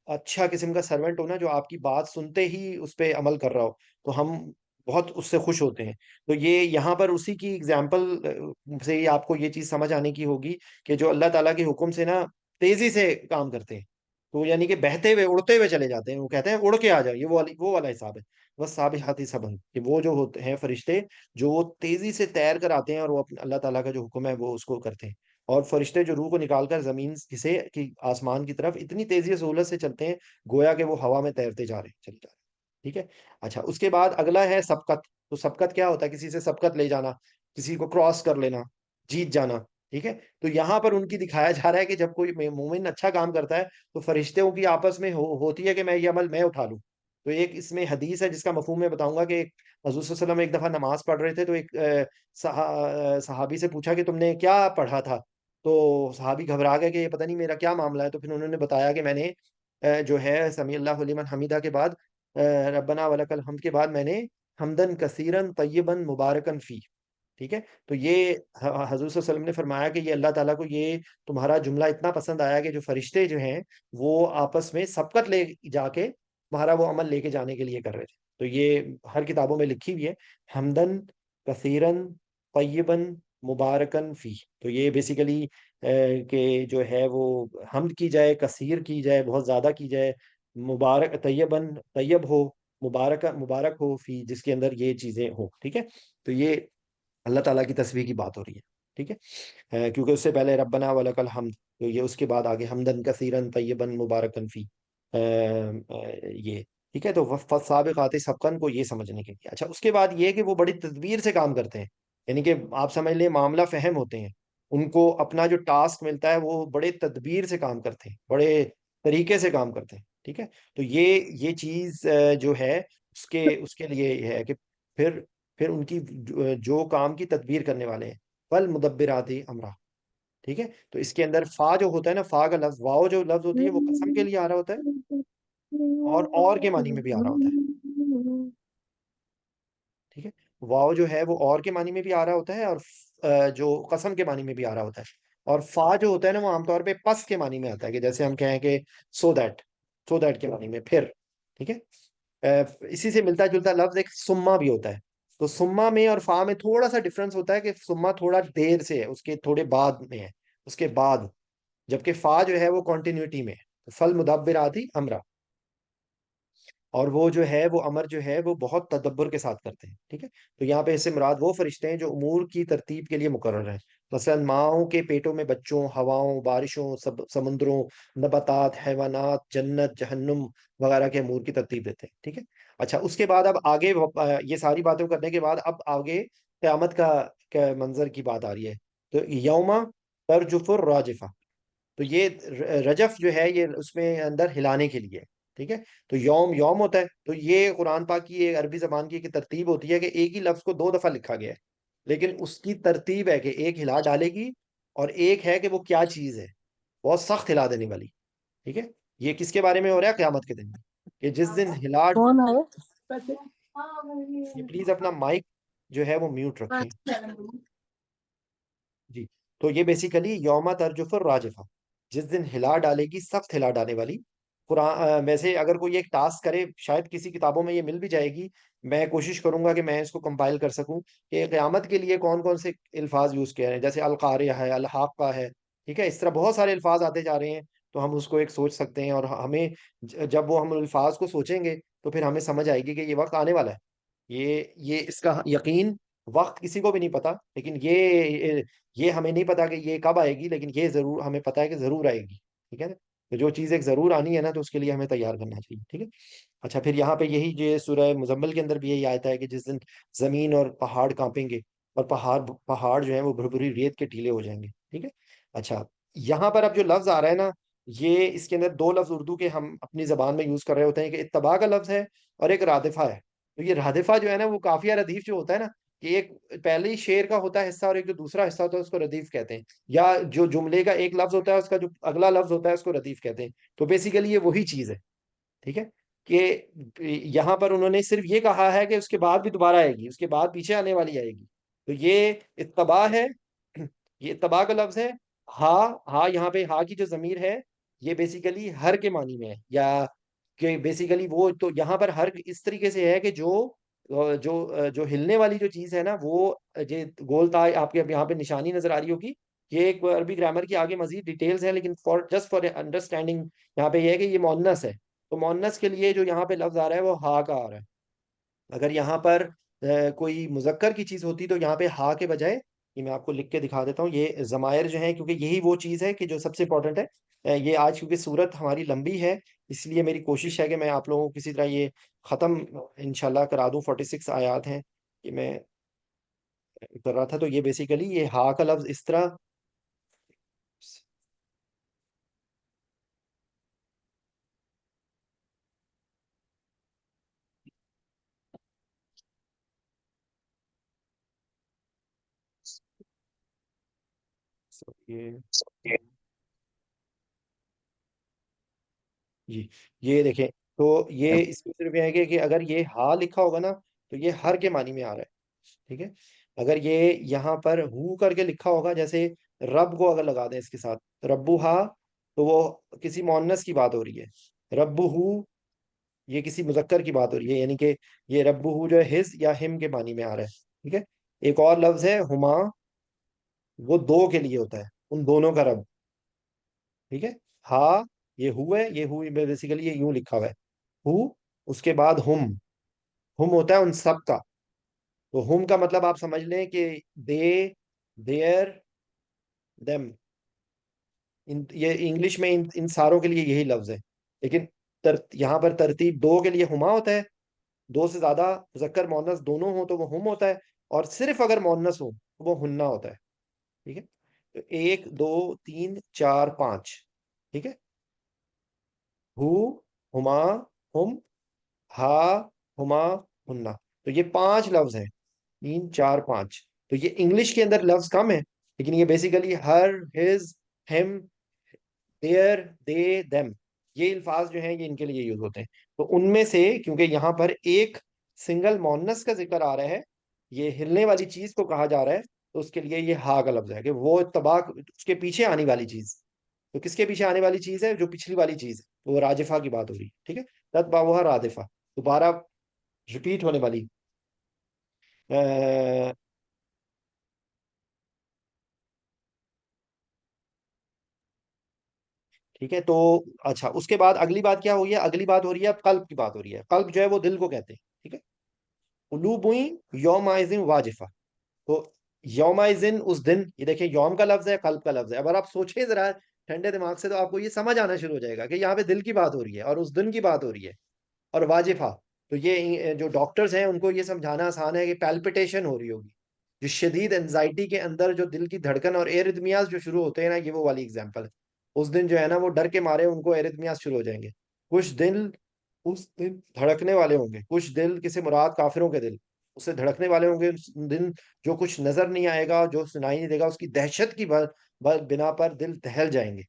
اچھا قسم کا سرونٹ ہونا، جو آپ کی بات سنتے ہی اس پہ عمل کر رہا ہو، تو ہم بہت اس سے خوش ہوتے ہیں۔ تو یہ یہاں پر اسی کی اگزامپل سے ہی آپ کو یہ چیز سمجھ آنے کی ہوگی کہ جو اللہ تعالیٰ کے حکم سے نا تیزی سے کام کرتے ہیں، تو یعنی کہ بہتے ہوئے اڑتے ہوئے چلے جاتے ہیں، وہ کہتے ہیں اڑ کے آ جاؤ، یہ وہ والا حساب ہے۔ بس سابحات سبن، کہ وہ جو ہوتے ہیں فرشتے، جو وہ تیزی سے تیر کر آتے ہیں اور وہ اللہ تعالیٰ کا جو حکم ہے وہ اس کو کرتے ہیں، اور فرشتے جو روح کو نکال کر زمین سے کہ آسمان کی طرف اتنی تیزی اور سہولت سے چلتے ہیں، گویا کہ وہ ہوا میں تیرتے جا رہے ہیں، چلے جا رہے ہیں، ٹھیک ہے۔ اچھا، اس کے بعد اگلا ہے سبقت۔ تو سبقت کیا ہوتا ہے؟ کسی سے سبقت لے جانا، کسی کو کراس کر لینا، جیت جانا، ٹھیک ہے۔ تو یہاں پر ان کی دکھایا جا رہا ہے کہ جب کوئی مومن اچھا کام کرتا ہے تو فرشتوں کی آپس میں ہوتی ہے کہ میں یہ عمل میں اٹھا لوں۔ تو ایک اس میں حدیث ہے جس کا مفہوم میں بتاؤں گا، کہ حضور صلی اللہ علیہ وسلم ایک دفعہ نماز پڑھ رہے تھے، تو ایک صحابی سے پوچھا کہ تم نے کیا پڑھا تھا؟ تو صحابی گھبرا گئے کہ یہ پتہ نہیں میرا کیا معاملہ ہے، تو پھر انہوں نے بتایا کہ میں نے جو ہے سمیع اللہ لمن حمیدہ کے بعد، ربنا ولک الحمد کے بعد، میں نے حمدن کثیرن طیبن مبارکن فی، ٹھیک ہے۔ تو یہ حضور صلی اللہ علیہ وسلم نے فرمایا کہ یہ اللہ تعالیٰ کو یہ تمہارا جملہ اتنا پسند آیا کہ جو فرشتے جو ہیں وہ آپس میں سبقت لے جا کے تمہارا وہ عمل لے کے جانے کے لیے کر رہے تھے۔ تو یہ ہر کتابوں میں لکھی ہوئی ہے، حمدن کثیرن طیبن مبارکن فی۔ تو یہ بیسیکلی کہ جو ہے وہ حمد کی جائے، کثیر کی جائے، بہت زیادہ کی جائے، مبارک طیبن طیب ہو، مبارک ہو فی، جس کے اندر یہ چیزیں ہو، ٹھیک ہے۔ تو یہ اللہ تعالیٰ کی تسبیح کی بات ہو رہی ہے، ٹھیک ہے، کیونکہ اس سے پہلے ربنا ولک الحمد، تو یہ اس کے بعد آگے حمدن کثیرن طیبن مبارکن فی، یہ ٹھیک ہے۔ تو فالسابقات سبقن کو یہ سمجھنے کے لیے، اچھا، اس کے بعد یہ کہ وہ بڑی تدبیر سے کام کرتے ہیں، یعنی کہ آپ سمجھ لیں معاملہ فہم ہوتے ہیں، ان کو اپنا جو ٹاسک ملتا ہے وہ بڑے تدبیر سے کام کرتے ہیں، بڑے طریقے سے کام کرتے ہیں، ٹھیک ہے۔ تو یہ چیز جو ہے اس کے لیے یہ ہے کہ پھر ان کی جو کام کی تدبیر کرنے والے ہیں، فل مدبرات امرا، ٹھیک ہے۔ تو اس کے اندر فا جو ہوتا ہے نا، فا کا لفظ، واؤ جو لفظ ہوتی ہے وہ قسم کے لیے آ رہا ہوتا ہے، اور کے معنی میں بھی آ رہا ہوتا ہے، ٹھیک ہے۔ واؤ جو ہے وہ اور کے معنی میں بھی آ رہا ہوتا ہے، اور جو قسم کے معنی میں بھی آ رہا ہوتا ہے. اور فا جو ہوتا ہے نا وہ عام طور پہ پس کے معنی میں آتا ہے، کہ جیسے ہم کہیں کہ سو دیٹ، سو دیٹ کے معنی میں پھر. ٹھیک ہے. اسی سے ملتا جلتا لفظ ایک سما بھی ہوتا ہے. تو سما میں اور فا میں تھوڑا سا ڈفرنس ہوتا ہے، کہ سما تھوڑا دیر سے ہے، اس کے تھوڑے بعد میں ہے، اس کے بعد. جبکہ فا جو ہے وہ کنٹینیوٹی میں ہے. فل مدبرات امرا. اور وہ جو ہے وہ امر جو ہے وہ بہت تدبر کے ساتھ کرتے ہیں. ٹھیک ہے. تو یہاں پہ اس سے مراد وہ فرشتے ہیں جو امور کی ترتیب کے لیے مقرر ہیں. مثلا ماؤں کے پیٹوں میں بچوں، ہواؤں، بارشوں، سمندروں، نباتات، حیوانات، جنت، جہنم وغیرہ کے امور کی ترتیب دیتے ہیں. ٹھیک ہے. اچھا، اس کے بعد اب آگے یہ ساری باتیں کرنے کے بعد اب آگے قیامت کا منظر کی بات آ رہی ہے. تو یوما ترجف الراجفہ. تو یہ رجف جو ہے یہ اس میں اندر ہلانے کے لیے. ٹھیک ہے. تو یوم یوم ہوتا ہے. تو یہ قرآن پاک کی ایک عربی زبان کی ایک ترتیب ہوتی ہے کہ ایک ہی لفظ کو دو دفعہ لکھا گیا ہے، لیکن اس کی ترتیب ہے کہ ایک ہلا ڈالے گی، اور ایک ہے کہ وہ کیا چیز ہے، بہت سخت ہلا دینے والی. ٹھیک ہے. یہ کس کے بارے میں ہو رہا ہے؟ قیامت کے دن میں، کہ جس دن ہلا. کون ہے؟ یہ پلیز اپنا مائک جو ہے وہ میوٹ رکھیں. جی. تو یہ بیسیکلی یوم ترجف الراجفہ، جس دن ہلا ڈالے گی، سخت ہلا ڈالنے والی. قرآن ویسے اگر کوئی ایک ٹاسک کرے، شاید کسی کتابوں میں یہ مل بھی جائے گی، میں کوشش کروں گا کہ میں اس کو کمپائل کر سکوں کہ قیامت کے لیے کون کون سے الفاظ یوز کیے ہیں. جیسے القاریہ ہے، الحاقہ ہے. ٹھیک ہے. اس طرح بہت سارے الفاظ آتے جا رہے ہیں. تو ہم اس کو ایک سوچ سکتے ہیں، اور ہمیں جب وہ ہم الفاظ کو سوچیں گے تو پھر ہمیں سمجھ آئے گی کہ یہ وقت آنے والا ہے. یہ اس کا یقین وقت کسی کو بھی نہیں پتا، لیکن یہ ہمیں نہیں پتا کہ یہ کب آئے گی، لیکن یہ ضرور ہمیں پتا ہے کہ ضرور آئے گی. ٹھیک ہے نا. تو جو چیز ایک ضرور آنی ہے نا، تو اس کے لیے ہمیں تیار کرنا چاہیے. ٹھیک ہے. اچھا، پھر یہاں پہ یہی جو سورہ مزمل کے اندر بھی یہی آیت ہے کہ جس دن زمین اور پہاڑ کانپیں گے، اور پہاڑ جو ہیں وہ بھربری ریت کے ٹیلے ہو جائیں گے. ٹھیک ہے. اچھا، یہاں پر اب جو لفظ آ رہا ہے نا، یہ اس کے اندر دو لفظ اردو کے ہم اپنی زبان میں یوز کر رہے ہوتے ہیں، کہ اتباع کا لفظ ہے اور ایک رادفہ ہے. تو یہ رادفہ جو ہے نا وہ کافیہ ردیف جو ہوتا ہے نا، کہ ایک پہلے ہی شعر کا ہوتا ہے حصہ، اور ایک جو دوسرا حصہ ہوتا ہے اس کو ردیف کہتے ہیں. یا جو جملے کا ایک لفظ ہوتا ہے اس کا جو اگلا لفظ ہوتا ہے اس کو ردیف کہتے ہیں. تو بیسیکلی یہ وہی چیز ہے. ٹھیک ہے. کہ یہاں پر انہوں نے صرف یہ کہا ہے کہ اس کے بعد بھی دوبارہ آئے گی، اس کے بعد پیچھے آنے والی آئے گی. تو یہ اتباع ہے. یہ اتباع کا لفظ ہے. ہا یہاں پہ ہا کی جو ضمیر ہے یہ بیسیکلی ہر کے معنی میں ہے، یا کہ بیسیکلی وہ تو یہاں پر ہر اس طریقے سے ہے کہ جو ہلنے والی جو چیز ہے نا، وہ یہ گولتا آپ کے یہاں پہ نشانی نظر آ رہی ہوگی. یہ ایک عربی گرامر کی آگے مزید ڈیٹیلز ہیں، لیکن جسٹ فار انڈرسٹینڈنگ یہاں پہ یہ ہے کہ یہ مؤنث ہے. تو مؤنث کے لیے جو یہاں پہ لفظ آ رہا ہے وہ ہا کا آ رہا ہے. اگر یہاں پر کوئی مذکر کی چیز ہوتی تو یہاں پہ ہا کے بجائے، یہ میں آپ کو لکھ کے دکھا دیتا ہوں، یہ ضمائر جو ہیں، کیونکہ یہی وہ چیز ہے کہ جو سب سے امپورٹنٹ ہے. یہ آج کیونکہ صورت ہماری لمبی ہے، اس لیے میری کوشش ہے کہ میں آپ لوگوں کو کسی طرح یہ ختم انشاءاللہ کرا دوں. 46 آیات ہیں کہ میں کر رہا تھا. تو یہ بیسیکلی یہ ہا کا لفظ اس طرح. یہ جی، یہ دیکھیں. تو یہ اس میں صرف یہ ہے کہ اگر یہ ہا لکھا ہوگا نا تو یہ ہر کے معنی میں آ رہا ہے. ٹھیک ہے. اگر یہ یہاں پر ہو کر کے لکھا ہوگا، جیسے رب کو اگر لگا دیں اس کے ساتھ ربو ہا، تو وہ کسی مؤنث کی بات ہو رہی ہے. ربو ہو یہ کسی مذکر کی بات ہو رہی ہے، یعنی کہ یہ ربو ہو جو ہے ہز یا ہم کے معنی میں آ رہا ہے. ٹھیک ہے. ایک اور لفظ ہے ہما، وہ دو کے لیے ہوتا ہے، ان دونوں کا رب. ٹھیک ہے. ہا یہ ہو ہے، یہ ہو بیسیکلی یہ یوں لکھا ہوا ہے ہو. اس کے بعد ہم ہوتا ہے ان سب کا. تو ہم کا مطلب آپ سمجھ لیں کہ دے، دیر، دیم. یہ انگلش میں ان ساروں کے لیے یہی لفظ ہے. لیکن یہاں پر ترتیب دو کے لیے ہما ہوتا ہے، دو سے زیادہ مذکر مؤنث دونوں ہوں تو وہ ہم ہوتا ہے، اور صرف اگر مؤنث ہو تو وہ ہننا ہوتا ہے. ٹھیک ہے. تو ایک، دو، تین، چار، پانچ. ٹھیک ہے. ہو، ہما، ہم، ہا، ہما، ہننا. تو یہ پانچ لفظ ہیں. تین، چار، پانچ. تو یہ انگلش کے اندر لفظ کم ہے، لیکن یہ بیسیکلی ہر، ہز، ہم، دیئر، دے، دیم، یہ الفاظ جو ہیں یہ ان کے لیے یوز ہوتے ہیں. تو ان میں سے کیونکہ یہاں پر ایک سنگل مونس کا ذکر آ رہا ہے، یہ ہلنے والی چیز کو کہا جا رہا ہے، تو اس کے لیے یہ ہا کا لفظ ہے کہ وہ تباہ، اس کے پیچھے آنے والی چیز. تو کس کے پیچھے آنے والی چیز ہے؟ جو پچھلی والی چیز ہے، وہ راجفہ کی بات ہو رہی ہے. ٹھیک ہے، تتبعها رادفہ، دوبارہ ریپیٹ ہونے والی. ٹھیک ہے تو اچھا، اس کے بعد اگلی بات کیا ہو رہی ہے؟ اگلی بات ہو رہی ہے قلب کی بات ہو رہی ہے. قلب جو ہے وہ دل کو کہتے ہیں. ٹھیک ہے، قلوب یوم واجفہ. تو یوم اس دن، یہ دیکھیں یوم کا لفظ ہے، قلب کا لفظ ہے. اگر آپ سوچیں ذرا ٹھنڈے دماغ سے، تو آپ کو یہ سمجھ آنا شروع ہو جائے گا کہ یہاں پہ دل کی بات ہو رہی ہے اور اس دن کی بات ہو رہی ہے. اور واجفہ، تو یہ جو ڈاکٹرز ہیں ان کو یہ سمجھانا آسان ہے کہ پیلپٹیشن ہو رہی ہوگی. جو شدید انزائٹی کے اندر جو دل کی دھڑکن اور ایرتمیاز جو شروع ہوتے ہیں نا، یہ وہ والی اگزامپل ہے. اس دن جو ہے نا وہ ڈر کے مارے ان کو ایرتمیاز شروع ہو جائیں گے. کچھ دل اس دن دھڑکنے والے ہوں گے. کچھ دل، کسی مراد کافروں کے دل اس سے دھڑکنے والے ہوں گے اس دن. جو کچھ نظر نہیں آئے گا، جو سنائی نہیں دے گا، اس کی دہشت کی بنا پر دل دہل جائیں گے.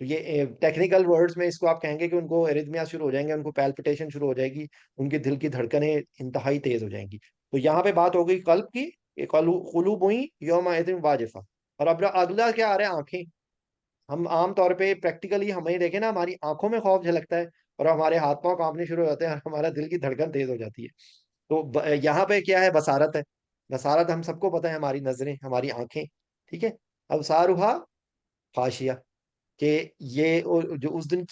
تو یہ ٹیکنیکل ورڈز میں اس کو آپ کہیں گے کہ ان کو ایرتمیا شروع ہو جائیں گے، ان کو پیلپٹیشن شروع ہو جائے گی، ان کے دل کی دھڑکنیں انتہائی تیز ہو جائیں گی. تو یہاں پہ بات ہو گئی قلب کی، کہ قلوب ہوئی یوم واجفہ. اور اب اگلا کیا آ رہا ہے؟ آنکھیں. ہم عام طور پہ پریکٹیکلی ہمیں دیکھیں نا، ہماری آنکھوں میں خوف جھلکتا ہے اور ہمارے ہاتھ پاؤں کانپنے شروع ہو جاتے ہیں اور ہمارا دل کی دھڑکن تیز ہو جاتی ہے. تو یہاں پہ کیا ہے؟ بصارت ہے. بصارت ہم سب کو پتہ ہے، ہماری نظریں، ہماری آنکھیں. ٹھیک ہے، اب سارا خاشیہ، کہ یہ جو اس دن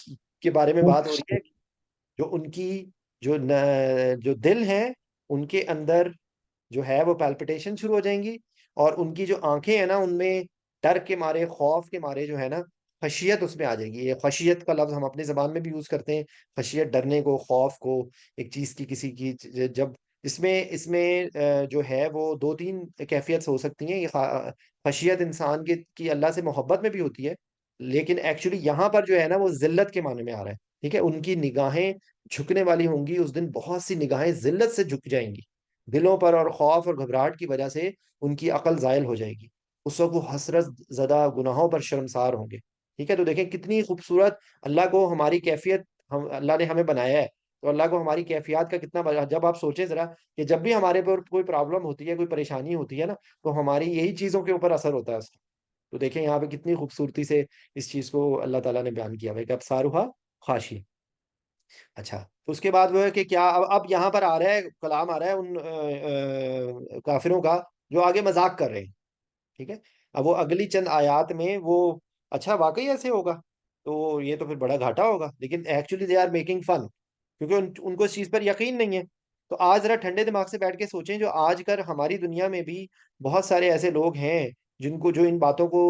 کے بارے میں بات ہو رہی ہے، جو ان کی جو دل ہیں ان کے اندر جو ہے وہ پیلپٹیشن شروع ہو جائیں گی. اور ان کی جو آنکھیں ہیں نا، ان میں ڈر کے مارے، خوف کے مارے جو ہے نا، خشیت اس میں آ جائے گی. یہ خشیت کا لفظ ہم اپنی زبان میں بھی یوز کرتے ہیں. خشیت ڈرنے کو، خوف کو، ایک چیز کی، کسی کی. جب اس میں جو ہے وہ دو تین کیفیت ہو سکتی ہیں. یہ خشیت انسان کی اللہ سے محبت میں بھی ہوتی ہے، لیکن ایکچولی یہاں پر جو ہے نا وہ ذلت کے معنی میں آ رہا ہے. ٹھیک ہے، ان کی نگاہیں جھکنے والی ہوں گی. اس دن بہت سی نگاہیں ذلت سے جھک جائیں گی دلوں پر، اور خوف اور گھبراہٹ کی وجہ سے ان کی عقل زائل ہو جائے گی. اس وقت وہ حسرت زدہ گناہوں پر شرمسار ہوں گے. ٹھیک ہے، تو دیکھیں کتنی خوبصورت اللہ کو ہماری کیفیت، اللہ نے ہمیں بنایا ہے. تو اللہ کو ہماری کیفیات کا کتنا جب آپ سوچیں ذرا، کہ جب بھی ہمارے پر کوئی پرابلم ہوتی ہے، کوئی پریشانی ہوتی ہے نا، تو ہماری یہی چیزوں کے اوپر اثر ہوتا ہے اس کا. تو دیکھیں یہاں پہ کتنی خوبصورتی سے اس چیز کو اللہ تعالیٰ نے بیان کیا ہوا ہے کہ اب سارا خاشی. اچھا، تو اس کے بعد وہ ہے کہ کیا اب یہاں پر آ رہا ہے کلام، آ رہا ہے ان کافروں کا جو آگے مذاق کر رہے ہیں. ٹھیک ہے، اب وہ اگلی چند آیات میں وہ، اچھا واقعی ایسے ہوگا تو یہ تو پھر بڑا گھاٹا ہوگا. لیکن actually they are making fun, کیونکہ ان کو اس چیز پر یقین نہیں ہے. تو آج ذرا ٹھنڈے دماغ سے بیٹھ کے سوچیں، جو آج کل ہماری دنیا میں بھی بہت سارے ایسے لوگ ہیں جن کو، جو ان باتوں کو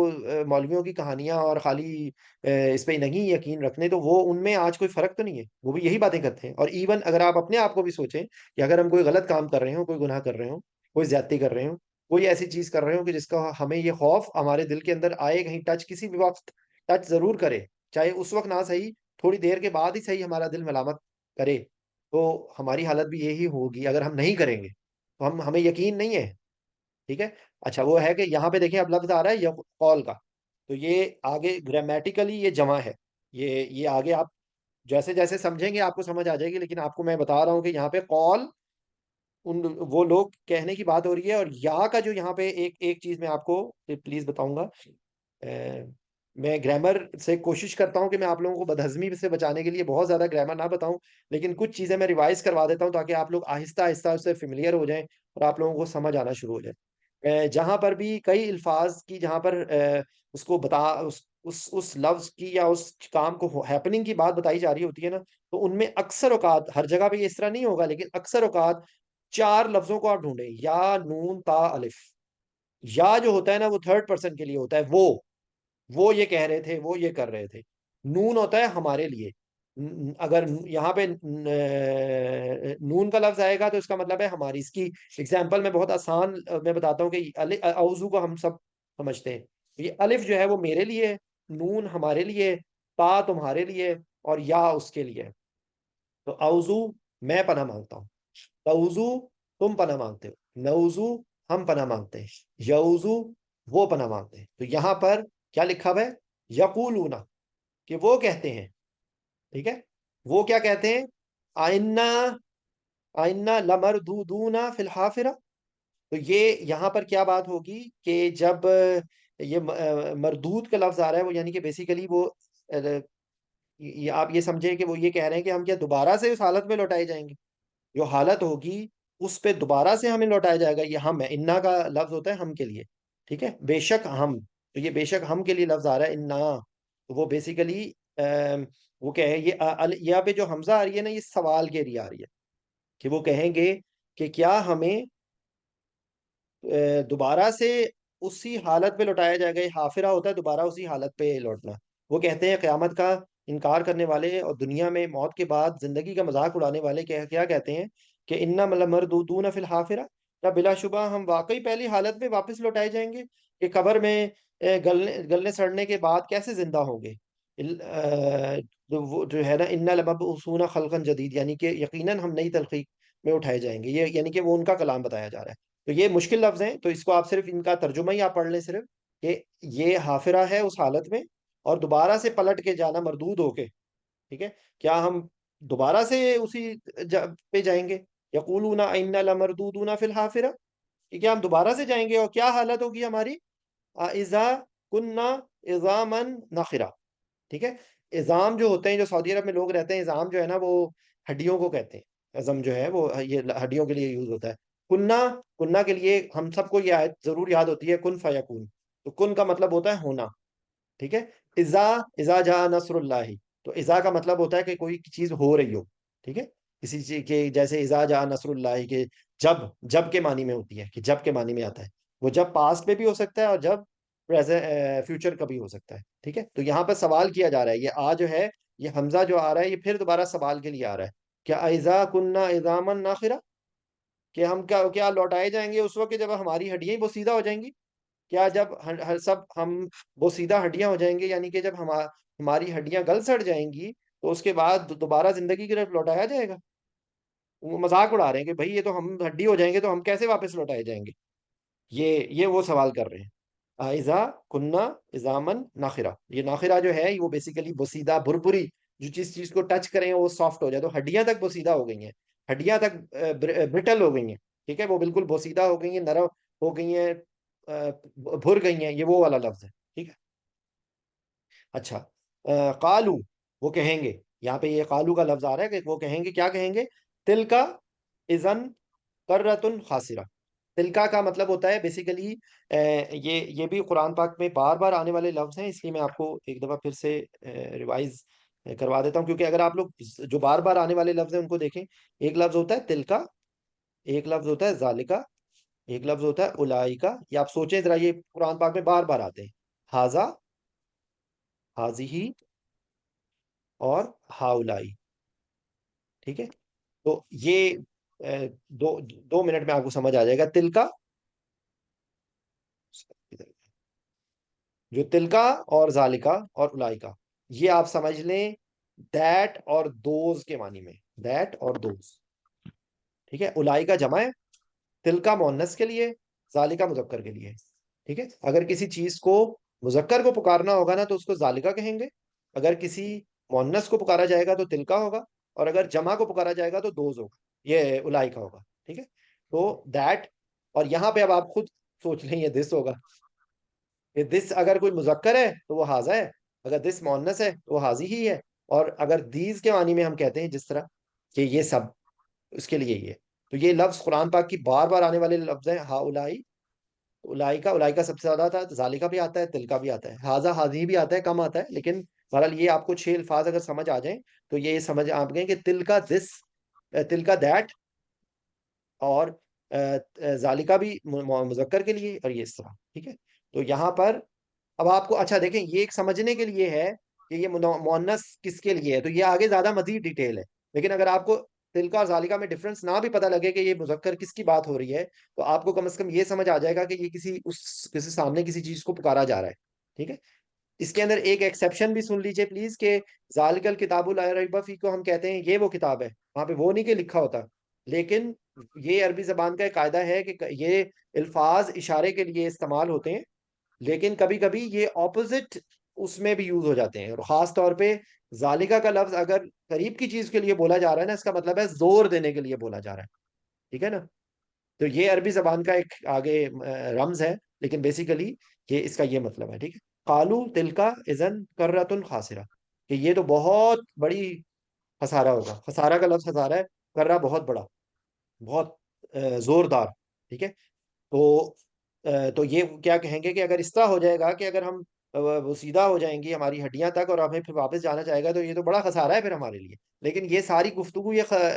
مولویوں کی کہانیاں اور خالی اس پہ نہیں یقین رکھنے، تو وہ ان میں آج کوئی فرق تو نہیں ہے، وہ بھی یہی باتیں کرتے ہیں. اور ایون اگر آپ اپنے آپ کو بھی سوچیں کہ اگر ہم کوئی غلط کام کر رہے ہوں، کوئی گناہ کر رہے ہوں، کوئی زیادتی کر رہے ہوں، کوئی ایسی چیز کر رہے ہوں کہ جس کا ہمیں یہ خوف ہمارے دل کے اندر آئے، کہیں ٹچ کسی بھی وقت ٹچ ضرور کرے، چاہے اس وقت نہ صحیح، تھوڑی دیر کے بعد ہی صحیح ہمارا دل ملامت کرے، تو ہماری حالت بھی یہی ہوگی اگر ہم نہیں کریں گے. تو ہمیں یقین نہیں ہے. ٹھیک ہے، اچھا وہ ہے کہ یہاں پہ دیکھیں اب لفظ آ رہا ہے قول کا. تو یہ آگے گرامیٹیکلی یہ جمع ہے. یہ آگے آپ جیسے جیسے سمجھیں گے آپ کو سمجھ آ جائے گی. لیکن آپ کو میں بتا رہا ہوں کہ یہاں پہ قول ان وہ لوگ کہنے کی بات ہو رہی ہے. اور یا کا جو یہاں پہ ایک ایک چیز میں آپ کو پلیز بتاؤں گا. میں گرامر سے کوشش کرتا ہوں کہ میں آپ لوگوں کو بدہضمی سے بچانے کے لیے بہت زیادہ گرامر نہ بتاؤں، لیکن کچھ چیزیں میں ریوائز کروا دیتا ہوں تاکہ آپ لوگ آہستہ آہستہ اس سے فیملیئر ہو جائیں اور آپ لوگوں کو سمجھ آنا شروع ہو جائے. جہاں پر بھی کئی الفاظ کی، جہاں پر اس کو بتا اس لفظ کی یا اس کام کو ہیپننگ کی بات بتائی جا رہی ہوتی ہے نا، تو ان میں اکثر اوقات، ہر جگہ پہ یہ اس طرح نہیں ہوگا لیکن اکثر اوقات چار لفظوں کو آپ ڈھونڈیں: یا، نون، تا، الف. یا جو ہوتا ہے نا وہ تھرڈ پرسن کے لیے ہوتا ہے، وہ یہ کہہ رہے تھے، وہ یہ کر رہے تھے. نون ہوتا ہے ہمارے لیے. اگر یہاں پہ نون کا لفظ آئے گا تو اس کا مطلب ہے ہماری. اس کی ایگزامپل میں بہت آسان میں بتاتا ہوں کہ اوضو کو ہم سب سمجھتے ہیں. یہ الف جو ہے وہ میرے لیے، نون ہمارے لیے، تا تمہارے لیے، اور یا اس کے لیے. تو اوضو میں پناہ مانگتا ہوں، توضو تم پناہ مانگتے ہو، نوضو ہم پناہ مانگتے ہیں، یوضو وہ پناہ مانگتے ہیں. تو یہاں پر کیا لکھا ہوا ہے؟ یقولون، کہ وہ کہتے ہیں. ٹھیک ہے، وہ کیا کہتے ہیں؟ آئنا، آئنا لمردودون فی الحافرہ. تو یہ یہاں پر کیا بات ہوگی کہ جب یہ مردود کا لفظ آ رہا ہے، وہ یعنی کہ بیسیکلی وہ آپ یہ سمجھیں کہ وہ یہ کہہ رہے ہیں کہ ہم کیا دوبارہ سے اس حالت میں لوٹائے جائیں گے؟ جو حالت ہوگی اس پہ دوبارہ سے ہمیں لوٹایا جائے گا. یہ ہم ہے، انا کا لفظ ہوتا ہے ہم کے لیے. ٹھیک ہے، بے شک ہم. تو یہ بے شک ہم کے لیے لفظ آ رہا ہے انا. تو وہ بیسیکلی وہ کیا ہے، یہاں پہ جو حمزہ آ رہی ہے نا، یہ سوال کے لیے آ رہی ہے کہ وہ کہیں گے کہ کیا ہمیں دوبارہ سے اسی حالت پہ لوٹایا جائے گا. یہ حافرہ ہوتا ہے دوبارہ اسی حالت پہ لوٹنا. وہ کہتے ہیں قیامت کا انکار کرنے والے اور دنیا میں موت کے بعد زندگی کا مذاق اڑانے والے کیا کہتے ہیں کہ انا لمردودون فی الحافرہ، کیا بلا شبہ ہم واقعی پہلی حالت میں واپس لوٹائے جائیں گے کہ قبر میں گلنے سڑنے کے بعد کیسے زندہ ہوں گے. وہ جو ہے نا انا لمبعوثون خلقا جدید، یعنی کہ یقیناً ہم نئی تلخیق میں اٹھائے جائیں گے. یہ یعنی کہ وہ ان کا کلام بتایا جا رہا ہے. تو یہ مشکل لفظ ہیں، تو اس کو آپ صرف ان کا ترجمہ ہی آپ پڑھ لیں صرف کہ یہ حافرہ ہے اس حالت میں، اور دوبارہ سے پلٹ کے جانا مردود ہو کے. ٹھیک ہے، کیا ہم دوبارہ سے اسی پہ جائیں گے؟ یقولون انا لمردودون فی الحافرہ، کہ کیا ہم دوبارہ سے جائیں گے اور کیا حالت ہوگی ہماری؟ اذا کننا عظاما نخرہ. ٹھیک ہے، عظام جو ہوتے ہیں، جو سعودی عرب میں لوگ رہتے ہیں، عظام جو ہے نا وہ ہڈیوں کو کہتے ہیں. عظم جو ہے وہ یہ ہڈیوں کے لیے یوز ہوتا ہے. کننا، کننا کے لیے ہم سب کو یہ آیت ضرور یاد ہوتی ہے، کن فیکون. تو کن کا مطلب ہوتا ہے ہونا. ٹھیک ہے، اذا، اذا جاء نصر اللہ. تو اذا کا مطلب ہوتا ہے کہ کوئی چیز ہو رہی ہو. ٹھیک ہے، کسی چیز کے جیسے اذا جاء نصر اللہ کے جب، جب کے معنی میں ہوتی ہے کہ جب کے معنی میں آتا ہے. وہ جب پاسٹ میں بھی ہو سکتا ہے اور جب فیوچر کا بھی ہو سکتا ہے. ٹھیک ہے، تو یہاں پہ سوال کیا جا رہا ہے. یہ جو ہے، یہ حمزہ جو آ رہا ہے، یہ پھر دوبارہ سوال کے لیے آ رہا ہے. کیا اذا کننا عظاما ناخرہ، کہ ہم کیا لوٹائے جائیں گے اس وقت جب ہماری ہڈیاں ہی بوسیدہ ہو جائیں گی؟ کیا جب سب ہم بوسیدہ ہڈیاں ہو جائیں گے، یعنی کہ جب ہماری ہڈیاں گل سڑ جائیں گی تو اس کے بعد دوبارہ زندگی کی طرف لوٹایا جائے گا؟ وہ مذاق اڑا رہے ہیں کہ بھائی یہ تو ہم ہڈی ہو جائیں گے تو ہم کیسے واپس لوٹائے جائیں گے. یہ وہ سوال کر رہے ہیں. اذا کننا عظامن ناخرہ، یہ ناخرہ جو ہے وہ بیسیکلی بوسیدہ بھربری، جو چیز چیز کو ٹچ کریں وہ سافٹ ہو جائے. تو ہڈیاں تک بوسیدہ ہو گئی ہیں، ہڈیاں تک برٹل ہو گئی ہیں. ٹھیک ہے، وہ بالکل بوسیدہ ہو گئی ہیں، نرم ہو گئی ہیں، بھر گئی ہیں. یہ وہ والا لفظ ہے. ٹھیک ہے، اچھا. قالو، وہ کہیں گے. یہاں پہ یہ قالو کا لفظ آ رہا ہے کہ وہ کہیں گے. کیا کہیں گے؟ تل کا اذن کرتن خاسرہ. تلکا کا مطلب ہوتا ہے بیسیکلی، یہ بھی قرآن پاک میں بار بار آنے والے لفظ ہیں، اس لیے میں آپ کو ایک دفعہ پھر سے ریوائز کروا دیتا ہوں. کیونکہ اگر آپ لوگ جو بار بار آنے والے لفظ ہیں ان کو دیکھیں، ایک لفظ ہوتا ہے تلکا، ایک لفظ ہوتا ہے ذالکا، ایک لفظ ہوتا ہے اولائکا. یہ آپ سوچیں ذرا، یہ قرآن پاک میں بار بار آتے ہیں. ہاذا، حاذی، اور ہاؤلائی. ٹھیک ہے، تو یہ دو 2 منٹ میں آپ کو سمجھ آ جائے گا. تلکا، جو تلکا اور ذالکا اور اولائکا، یہ آپ سمجھ لیں دیٹ اور دوز کے معنی میں. دیٹ اور دوز. ٹھیک ہے، اولائکا جمع ہے، تلکا مؤنث کے لیے، ذالکا مذکر کے لیے. ٹھیک ہے، اگر کسی چیز کو مذکر کو پکارنا ہوگا نا تو اس کو ذالکا کہیں گے. اگر کسی مؤنث کو پکارا جائے گا تو تلکا ہوگا، اور اگر جمع کو پکارا جائے گا تو دوز ہوگا، یہ اولائکا ہوگا. ٹھیک ہے، تو دیٹ، اور یہاں پہ اب آپ خود سوچ لیں یہ دس ہوگا. کہ دس اگر کوئی مذکر ہے تو وہ حاضہ ہے، اگر دس مؤنث ہے تو وہ حاضی ہی ہے. اور اگر دیز کے معنی میں ہم کہتے ہیں جس طرح کہ یہ سب، اس کے لیے یہ. تو یہ لفظ قرآن پاک کی بار بار آنے والے لفظ ہیں. ہا اولائی، اولائکا، اولائکا سب سے زیادہ آتا ہے، ذالکا بھی آتا ہے، تلکا بھی آتا ہے، حاضہ حاضی بھی آتا ہے، کم آتا ہے. لیکن بہرحال یہ آپ کو 6 الفاظ اگر سمجھ آ جائیں تو یہ سمجھ آپ گئے کہ تلکا دس، تلکا دیٹ، اور ذالکا بھی مذکر کے لیے، اور یہ اس طرح. ٹھیک ہے، تو یہاں پر اب آپ کو اچھا دیکھیں، یہ ایک سمجھنے کے لیے ہے کہ یہ مؤنث کس کے لیے ہے. تو یہ آگے زیادہ مزید ڈیٹیل ہے. لیکن اگر آپ کو تلکا اور ذالکا میں ڈفرنس نہ بھی پتہ لگے کہ یہ مذکر کس کی بات ہو رہی ہے، تو آپ کو کم از کم یہ سمجھ آ جائے گا کہ یہ کسی سامنے کسی چیز کو پکارا جا رہا ہے. ٹھیک ہے، اس کے اندر ایک ایکسیپشن بھی سن لیجئے پلیز، کہ ذالک الکتاب لا ریب فیہ کو ہم کہتے ہیں یہ وہ کتاب ہے، وہاں پہ وہ نہیں کہ لکھا ہوتا. لیکن یہ عربی زبان کا ایک قاعدہ ہے کہ یہ الفاظ اشارے کے لیے استعمال ہوتے ہیں، لیکن کبھی کبھی یہ اپوزٹ اس میں بھی یوز ہو جاتے ہیں. اور خاص طور پہ ذالکہ کا لفظ اگر قریب کی چیز کے لیے بولا جا رہا ہے نا، اس کا مطلب ہے زور دینے کے لیے بولا جا رہا ہے. ٹھیک ہے نا، تو یہ عربی زبان کا ایک آگے رمز ہے، لیکن بیسیکلی یہ اس کا یہ مطلب ہے، ٹھیک ہے۔ قالو تلکا اذن کرۃ خاسرہ، کہ یہ تو بہت بڑی خسارہ ہوگا، خسارہ کا لفظ خسارہ ہے، کرہ بہت بڑا، بہت زوردار، ٹھیک ہے۔ تو یہ کیا کہیں گے کہ اگر اس طرح ہو جائے گا کہ اگر ہم وہ سیدھا ہو جائیں گی ہماری ہڈیاں تک اور ہمیں پھر واپس جانا چاہے گا، تو یہ تو بڑا خسارہ ہے پھر ہمارے لیے۔ لیکن یہ ساری گفتگو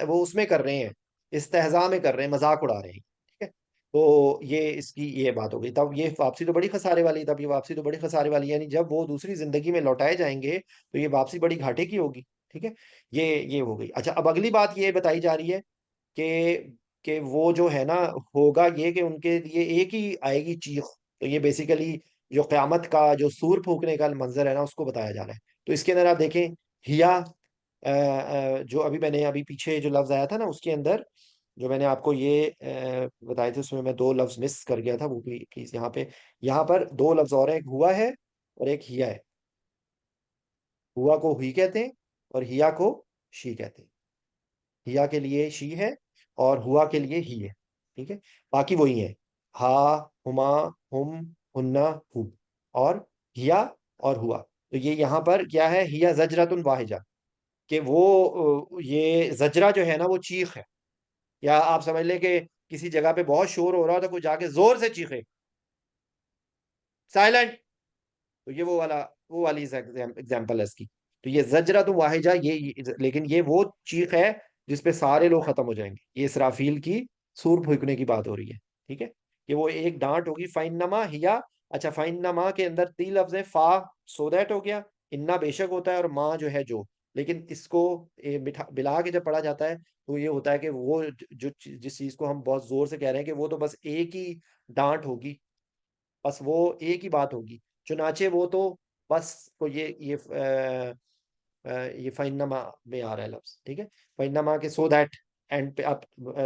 وہ اس میں کر رہے ہیں، استہزاء میں کر رہے ہیں، مذاق اڑا رہے ہیں، ٹھیک ہے۔ تو یہ اس کی یہ بات ہو گئی، تب یہ واپسی تو بڑی خسارے والی، تب یہ واپسی تو بڑی خسارے والی، یعنی جب وہ دوسری زندگی میں لوٹائے جائیں گے تو یہ واپسی بڑی گھاٹے کی ہوگی، ٹھیک ہے۔ یہ ہو گئی۔ اچھا، اب اگلی بات یہ بتائی جا رہی ہے کہ وہ جو ہے نا، ہوگا یہ کہ ان کے لیے ایک ہی آئے گی چیخ۔ تو یہ بیسیکلی جو قیامت کا جو سور پھونکنے کا منظر ہے نا، اس کو بتایا جا رہا ہے۔ تو اس کے اندر آپ دیکھیں، ہیا جو میں نے ابھی پیچھے جو لفظ آیا تھا نا، اس کے اندر جو میں نے آپ کو یہ بتائے تھے، اس میں دو لفظ مس کر گیا تھا، وہ بھی پلیز یہاں پر دو لفظ اور ہیں، ایک ہوا ہے اور ایک ہیا ہے۔ ہوا کو ہوئی کہتے ہیں اور ہیا کو شی کہتے ہیں۔ ہیا کے لیے شی ہے اور ہوا کے لیے ہی ہے، ٹھیک ہے۔ باقی وہی ہے، ہا، ہما، ہم، ہننا، ہو، اور ہیا اور ہوا۔ تو یہ یہاں پر کیا ہے، ہیا زجرۃ واحجہ، کہ وہ یہ زجرہ جو ہے نا وہ چیخ ہے، یا آپ سمجھ لیں کہ کسی جگہ پہ بہت شور ہو رہا ہو تو کوئی جا کے زور سے چیخے، سائلنٹ، تو یہ وہ والی ایگزامپل ہے اس کی۔ تو یہ زجرہ تو واحجہ، لیکن یہ وہ چیخ ہے جس پہ سارے لوگ ختم ہو جائیں گے، یہ اسرافیل کی سور پھونکنے کی بات ہو رہی ہے، ٹھیک ہے۔ کہ وہ ایک ڈانٹ ہوگی، فائن نما ہیا، اچھا فائن نما کے اندر تین لفظ ہیں، فا سو دیٹ ہو گیا، انا بے شک ہوتا ہے، اور ماں جو ہے جو، لیکن اس کو بلا کے جب پڑھا جاتا ہے تو یہ ہوتا ہے کہ وہ جس چیز کو ہم بہت زور سے کہہ رہے ہیں کہ وہ تو بس ایک ہی ڈانٹ ہوگی، بس وہ ایک ہی بات ہوگی، چنانچہ وہ تو بس کو یہ فینما میں آ رہا ہے لفظ، ٹھیک ہے۔ فینما کے سو دیٹ اینڈ پہ آپ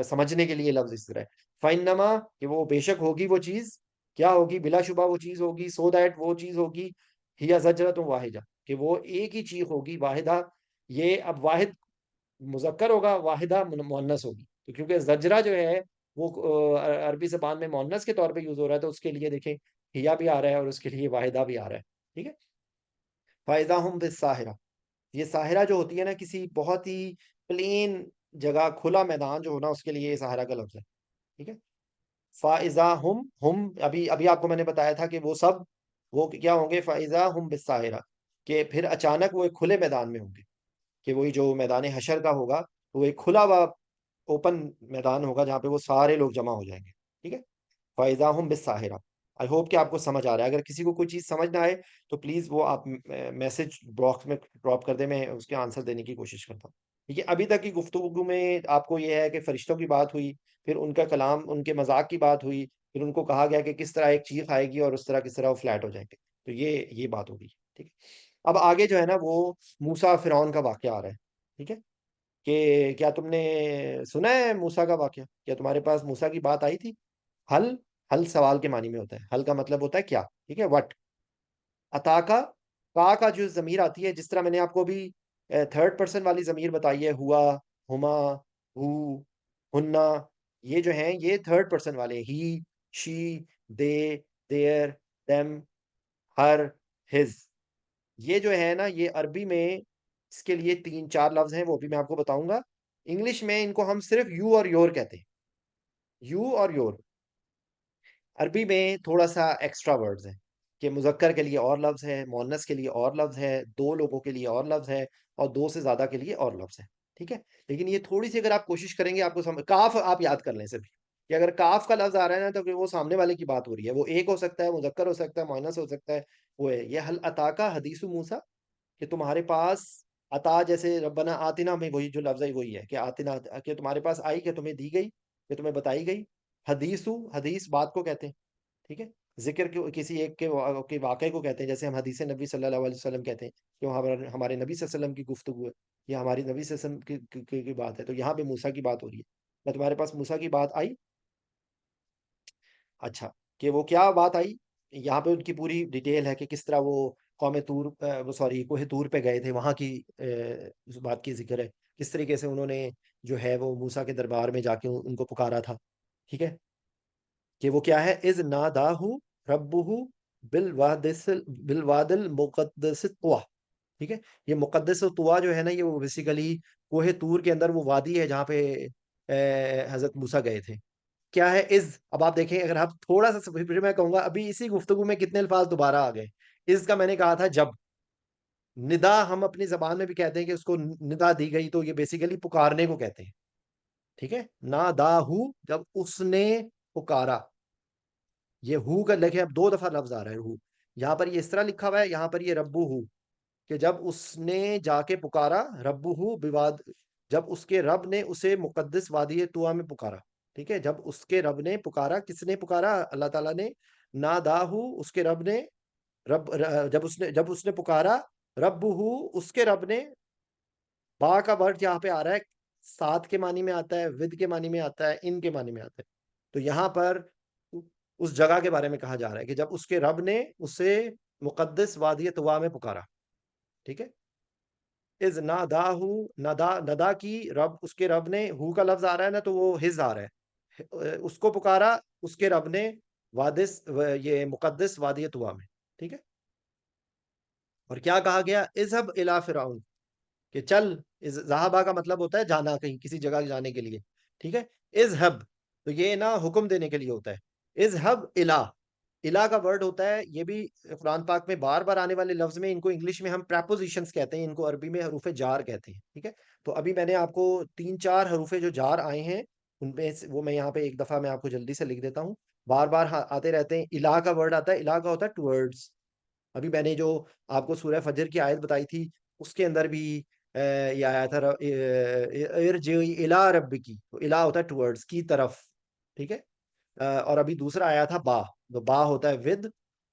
سمجھنے کے لیے لفظ اس طرح ہے، فینما کہ وہ بے شک ہوگی، وہ چیز کیا ہوگی، بلا شبہ وہ چیز ہوگی، سو دیٹ وہ چیز ہوگی، ہی زجرۃ واحدہ، کہ وہ ایک ہی چیز ہوگی، واحدہ، یہ اب واحد مذکر ہوگا، واحدہ مؤنث ہوگی، تو کیونکہ زجرہ جو ہے وہ عربی زبان میں مؤنث کے طور پہ یوز ہو رہا ہے، تو اس کے لیے دیکھیں ہیا بھی آ رہا ہے اور اس کے لیے واحدہ بھی آ رہا ہے، ٹھیک ہے۔ فائدہ ہم بالساہرہ، یہ ساحرہ جو ہوتی ہے نا، کسی بہت ہی پلین جگہ، کھلا میدان جو ہونا، اس کے لیے یہ ساحرہ کا لفظ ہے، ٹھیک ہے۔ فائزہ ہم ابھی ابھی آپ کو میں نے بتایا تھا کہ وہ سب وہ کیا ہوں گے، فائزہ ہم بالساہرہ، کہ پھر اچانک وہ ایک کھلے میدان میں ہوں گے، کہ وہی جو میدان حشر کا ہوگا، وہ ایک کھلا ہوا اوپن میدان ہوگا جہاں پہ وہ سارے لوگ جمع ہو جائیں گے، ٹھیک ہے۔ فائزہ ہم بالساہرہ، آئی ہوپ کہ آپ کو سمجھ آ رہا ہے۔ اگر کسی کو کوئی چیز سمجھ نہ آئے تو پلیز وہ آپ میسج باکس میں ڈراپ کر دیں، میں اس کے آنسر دینے کی کوشش کرتا ہوں، ٹھیک ہے۔ ابھی تک کی گفتگو میں آپ کو یہ ہے کہ فرشتوں کی بات ہوئی، پھر ان کا کلام، ان کے مذاق کی بات ہوئی، پھر ان کو کہا گیا کہ کس طرح ایک چیخ آئے گی اور اس طرح کس طرح وہ فلیٹ ہو جائیں گے، تو یہ بات ہوگی، ٹھیک ہے۔ اب آگے جو ہے نا وہ موسیٰ فرعون کا واقعہ آ رہا ہے، ٹھیک ہے۔ کہ کیا تم نے سنا ہے موسیٰ کا واقعہ؟ کیا تمہارے پاس موسیٰ کی بات آئی تھی؟ حل، حل سوال کے معنی میں ہوتا ہے، حل کا مطلب ہوتا ہے کیا، ٹھیک ہے، وٹ، عطا کا جو ضمیر آتی ہے، جس طرح میں نے آپ کو بھی تھرڈ پرسن والی ضمیر بتائی ہے، ہوا، ہما، ہو، ہننا، یہ جو ہیں یہ تھرڈ پرسن والے، ہی، شی، دے، دیر، دیم، ہر، ہز، یہ جو ہے نا یہ عربی میں اس کے لیے تین چار لفظ ہیں، وہ بھی میں آپ کو بتاؤں گا۔ انگلش میں ان کو ہم صرف یو اور یور کہتے ہیں، یو اور یور۔ عربی میں تھوڑا سا ایکسٹرا ورڈز ہیں، کہ مذکر کے لیے اور لفظ ہے، مؤنث کے لیے اور لفظ ہے، دو لوگوں کے لیے اور لفظ ہے، اور دو سے زیادہ کے لیے اور لفظ ہے، ٹھیک ہے۔ لیکن یہ تھوڑی سی اگر آپ کوشش کریں گے، آپ کو کاف آپ یاد کر لیں صرف، کہ اگر کاف کا لفظ آ رہا ہے نا تو کہ وہ سامنے والے کی بات ہو رہی ہے، وہ ایک ہو سکتا ہے، مذکر ہو سکتا ہے، مؤنث ہو سکتا ہے، وہ ہے یہ حل عطا کا حدیث موسیٰ، کہ تمہارے پاس عطا، جیسے ربنا آتنا میں وہی جو لفظ ہے وہی ہے، کہ آتنا، کہ تمہارے پاس آئی، کہ تمہیں دی گئی، کہ تمہیں بتائی گئی، حدیث بات کو کہتے ہیں، ٹھیک ہے۔ ذکر کسی ایک کے واقعے کو کہتے ہیں، جیسے ہم حدیث نبی صلی اللہ علیہ وسلم کہتے ہیں، کہ وہ ہمارے نبی صلی اللہ علیہ وسلم کی گفتگو ہے، یا ہماری نبی صلی اللہ علیہ وسلم کی بات ہے، تو یہاں پہ موسیٰ کی بات ہو رہی ہے، میں تمہارے پاس موسیٰ کی بات آئی، اچھا، کہ وہ کیا بات آئی، یہاں پہ ان کی پوری ڈیٹیل ہے کہ کس طرح وہ قوم طور، سوری کوہ طور پہ گئے تھے، وہاں کی اس بات کی ذکر ہے، کس طریقے سے انہوں نے جو ہے وہ موسیٰ کے دربار میں جا کے ان کو پکارا تھا، ٹھیک ہے۔ کہ وہ کیا ہے، اذ ناداہ ربہ بالواد المقدس طویٰ. ٹھیک ہے، یہ مقدس طویٰ جو ہے نا، یہ وہ بیسیکلی کوہ طور کے اندر وہ وادی ہے جہاں پہ حضرت موسیٰ گئے تھے. کیا ہے از؟ اب آپ دیکھیں، اگر آپ تھوڑا سا پھر میں کہوں گا ابھی اسی گفتگو میں کتنے الفاظ دوبارہ آ گئے. از کا میں نے کہا تھا جب. ندا ہم اپنی زبان میں بھی کہتے ہیں کہ اس کو ندا دی گئی، تو یہ بیسیکلی پکارنے کو کہتے ہیں. ٹھیک ہے، ناداہو جب اس نے پکارا. یہ ہو کا لکھے، اب دو دفعہ لفظ آ رہا ہے ہو. یہاں پر یہ اس طرح لکھا ہوا ہے، یہاں پر یہ ربو ہو، کہ جب اس نے جا کے پکارا. ربو ہو بواد، جب اس کے رب نے اسے مقدس وادی طویٰ میں پکارا. ٹھیک ہے، جب اس کے رب نے پکارا. کس نے پکارا؟ اللہ تعالیٰ نے. ناداہو اس کے رب نے. جب اس نے پکارا. رب ہو اس کے رب نے. با کا ورڈ یہاں پہ آ رہا ہے، ساتھ کے معنی میں آتا ہے، ود کے معنی میں آتا ہے، ان کے معنی میں آتا ہے. تو یہاں پر اس جگہ کے بارے میں کہا جا رہا ہے کہ جب اس کے رب نے اسے مقدس وادی طویٰ میں پکارا. ٹھیک ہے، از ناداہو، ندا کی رب، اس کے رب نے. ہو کا لفظ آ رہا ہے نا، تو وہ ہز آ رہا ہے. اس کو پکارا اس کے رب نے وادس، یہ مقدس وادی طویٰ میں. ٹھیک ہے، اور کیا کہا گیا؟ اذهب الی فرعون، کہ چل. ذہابا کا مطلب ہوتا ہے جانا، کہیں کسی جگہ جانے کے لیے. ٹھیک ہے، اذهب تو یہ نا حکم دینے کے لیے ہوتا ہے. اذهب الی، الا کا ورڈ ہوتا ہے، یہ بھی قرآن پاک میں بار بار آنے والے لفظ میں. ان کو انگلش میں ہم پریپوزیشنز کہتے ہیں، ان کو عربی میں حروف جار کہتے ہیں. ٹھیک ہے، تو ابھی میں نے آپ کو 3-4 حروف جو جار آئے ہیں ان پہ وہ میں یہاں پہ ایک دفعہ میں آپ کو جلدی سے لکھ دیتا ہوں. بار بار آتے رہتے ہیں. الا کا ورڈ آتا ہے، الا کا ہوتا ہے ٹورڈز. ابھی میں نے جو آپ کو سورہ فجر کی آیت بتائی تھی، اس کے اندر بھی یہ آیا تھا ارجعی الی ربکی، تو الا ہوتا ہے ٹورڈز، کی طرف. ٹھیک ہے، اور ابھی دوسرا آیا تھا با، تو با ہوتا ہے ود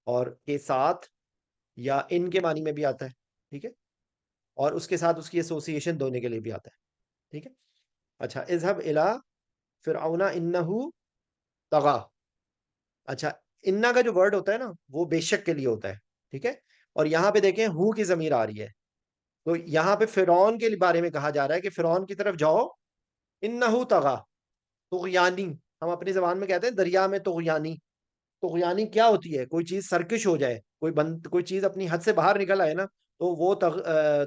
اور کے ساتھ یا ان کے معنی میں بھی آتا ہے. ٹھیک ہے، اور اس کے ساتھ اس کی ایسوسیشن دونے کے لیے بھی آتا ہے. ٹھیک ہے، اچھا. اذهب الی فرعون انہ طغی. اچھا، انا کا جو ورڈ ہوتا ہے نا، وہ بے شک کے لیے ہوتا ہے. ٹھیک ہے، اور یہاں پہ دیکھیں ہو کی ضمیر آ رہی ہے، تو یہاں پہ فرعون کے بارے میں کہا جا رہا ہے کہ فرعون کی طرف جاؤ. انہ طغی، طغیانی ہم اپنی زبان میں کہتے ہیں دریا میں طغیانی. طغیانی کیا ہوتی ہے؟ کوئی چیز سرکش ہو جائے، کوئی چیز اپنی حد سے باہر نکل آئے نا، تو وہ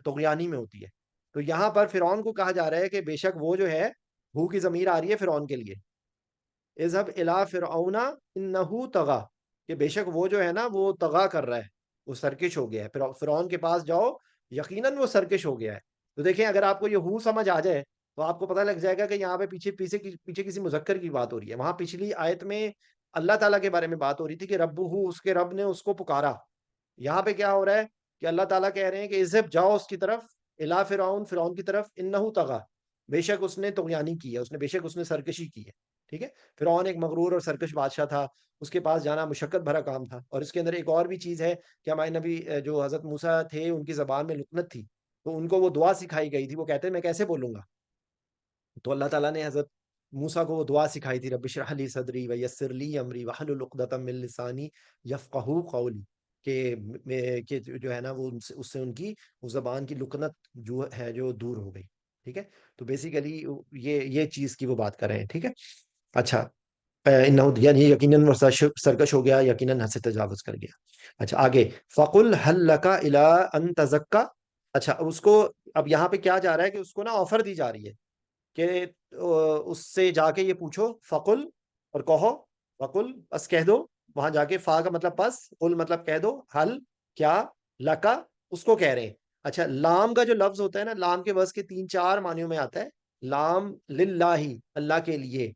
طغیانی میں ہوتی ہے. تو یہاں پر فرعون کو کہا جا رہا ہے کہ بے شک وہ جو ہے، ہو کی ضمیر آ رہی ہے فرعون کے لیے. اذهب الی فرعون انہ طغی، کہ بے شک وہ جو ہے نا، وہ طغا کر رہا ہے، وہ سرکش ہو گیا ہے. فرعون کے پاس جاؤ، یقیناً وہ سرکش ہو گیا ہے. تو دیکھیں، اگر آپ کو یہ ہو سمجھ آ جائے تو آپ کو پتہ لگ جائے گا کہ یہاں پہ پیچھے کسی مذکر کی بات ہو رہی ہے. وہاں پچھلی آیت میں اللہ تعالیٰ کے بارے میں بات ہو رہی تھی کہ رب ہو، اس کے رب نے اس کو پکارا. یہاں پہ کیا ہو رہا ہے کہ اللہ تعالیٰ کہہ رہے ہیں کہ اذهب جاؤ اس کی طرف، الی فرعون، فرعون کی طرف، انہ طغی، بے شک اس نے طغیانی کی ہے، بے شک اس نے سرکشی کی ہے. ٹھیک ہے، فرعون ایک مغرور اور سرکش بادشاہ تھا، اس کے پاس جانا مشقت بھرا کام تھا. اور اس کے اندر ایک اور بھی چیز ہے کہ ہمارے نبی جو حضرت موسیٰ تھے، ان کی زبان میں لکنت تھی، تو ان کو وہ دعا سکھائی گئی تھی. وہ کہتے ہیں میں کیسے بولوں گا؟ تو اللہ تعالیٰ نے حضرت موسیٰ کو وہ دعا سکھائی تھی، رب اشرح لی صدری ویسر لی امری واحلل عقدۃ من لسانی یفقہوا قولی، کہ جو ہے نا، وہ اس سے ان کی اس زبان کی لکنت جو ہے جو دور ہو گئی. ٹھیک ہے، تو بیسیکلی یہ چیز کی وہ بات کر رہے ہیں. ٹھیک ہے، اچھا. یعنی یقیناً وہ سرکش ہو گیا، یقیناً حد سے تجاوز کر گیا. اچھا، آگے. فَقُلْ هَلْ لَكَ إِلَىٰ أَن تَزَكَّىٰ. اچھا، اس کو اب یہاں پہ کیا جا رہا ہے کہ اس کو نا آفر دی جا رہی ہے کہ اس سے جا کے یہ پوچھو. فقل، اور کہو. فقل بس کہہ دو. وہاں جا کے فا کا مطلب بس، قل مطلب کہہ دو. حل کیا، لکا اس کو کہہ رہے ہیں. اچھا، لام کا جو لفظ ہوتا ہے نا، لام کے بس کے 3-4 معنیوں میں آتا ہے. لام للہ، اللہ کے لیے.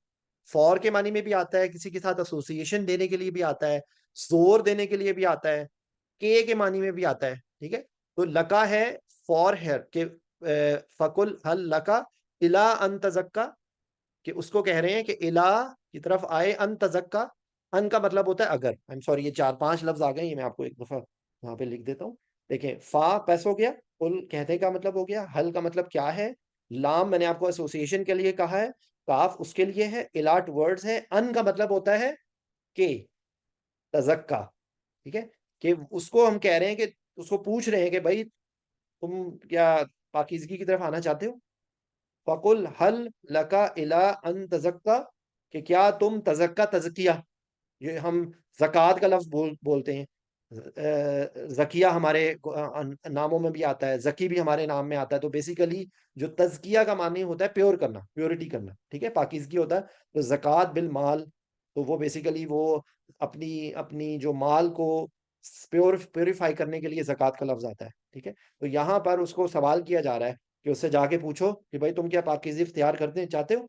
فور کے معنی میں بھی آتا ہے، کسی کے ساتھ ایسوسیشن دینے کے لیے بھی آتا ہے، زور دینے کے لیے بھی آتا ہے، کے معنی میں بھی آتا ہے. ٹھیک ہے، تو لکا ہے فور ہے کہ فقل حل لکا الا ان تزکا، کہ اس کو کہہ رہے ہیں کہ الا کی طرف آئے. ان تزکا، ان کا مطلب ہوتا ہے اگر. سوری، یہ 4-5 لفظ آ گئے، یہ میں آپ کو ایک دفعہ یہاں پہ لکھ دیتا ہوں. دیکھیں، فا پیس ہو گیا، قل کہتے کا مطلب ہو گیا، حل کا مطلب کیا ہے، لام میں نے آپ کو ایسوسیشن کے لیے کہا ہے، کاف اس کے لیے ہے، الاٹ ورڈز ہے. ان کا مطلب ہوتا ہے کہ تزکا. ٹھیک ہے، کہ اس کو ہم کہہ رہے ہیں کہ اس کو پوچھ رہے ہیں کہ بھائی تم کیا پاکیزگی کی طرف آنا چاہتے ہو. فقل حل لکا الا ان تزکا، کہ کیا تم تزکا، تزکیہ یہ ہم زکوٰۃ کا لفظ بولتے ہیں، زکیہ ہمارے ناموں میں بھی آتا ہے، زکی بھی ہمارے نام میں آتا ہے. تو بیسیکلی جو تزکیہ کا معنی ہوتا ہے پیور کرنا، پیورٹی کرنا، ٹھیک ہے، پاکیزگی ہوتا ہے. تو زکوٰۃ بالمال، تو وہ بیسیکلی وہ اپنی اپنی جو مال کو پیوریفائی کرنے کے لیے زکوٰۃ کا لفظ آتا ہے. ٹھیک ہے، تو یہاں پر اس کو سوال کیا جا رہا ہے کہ اس سے جا کے پوچھو کہ بھائی تم کیا پاکیزی اختیار کرتے چاہتے ہو.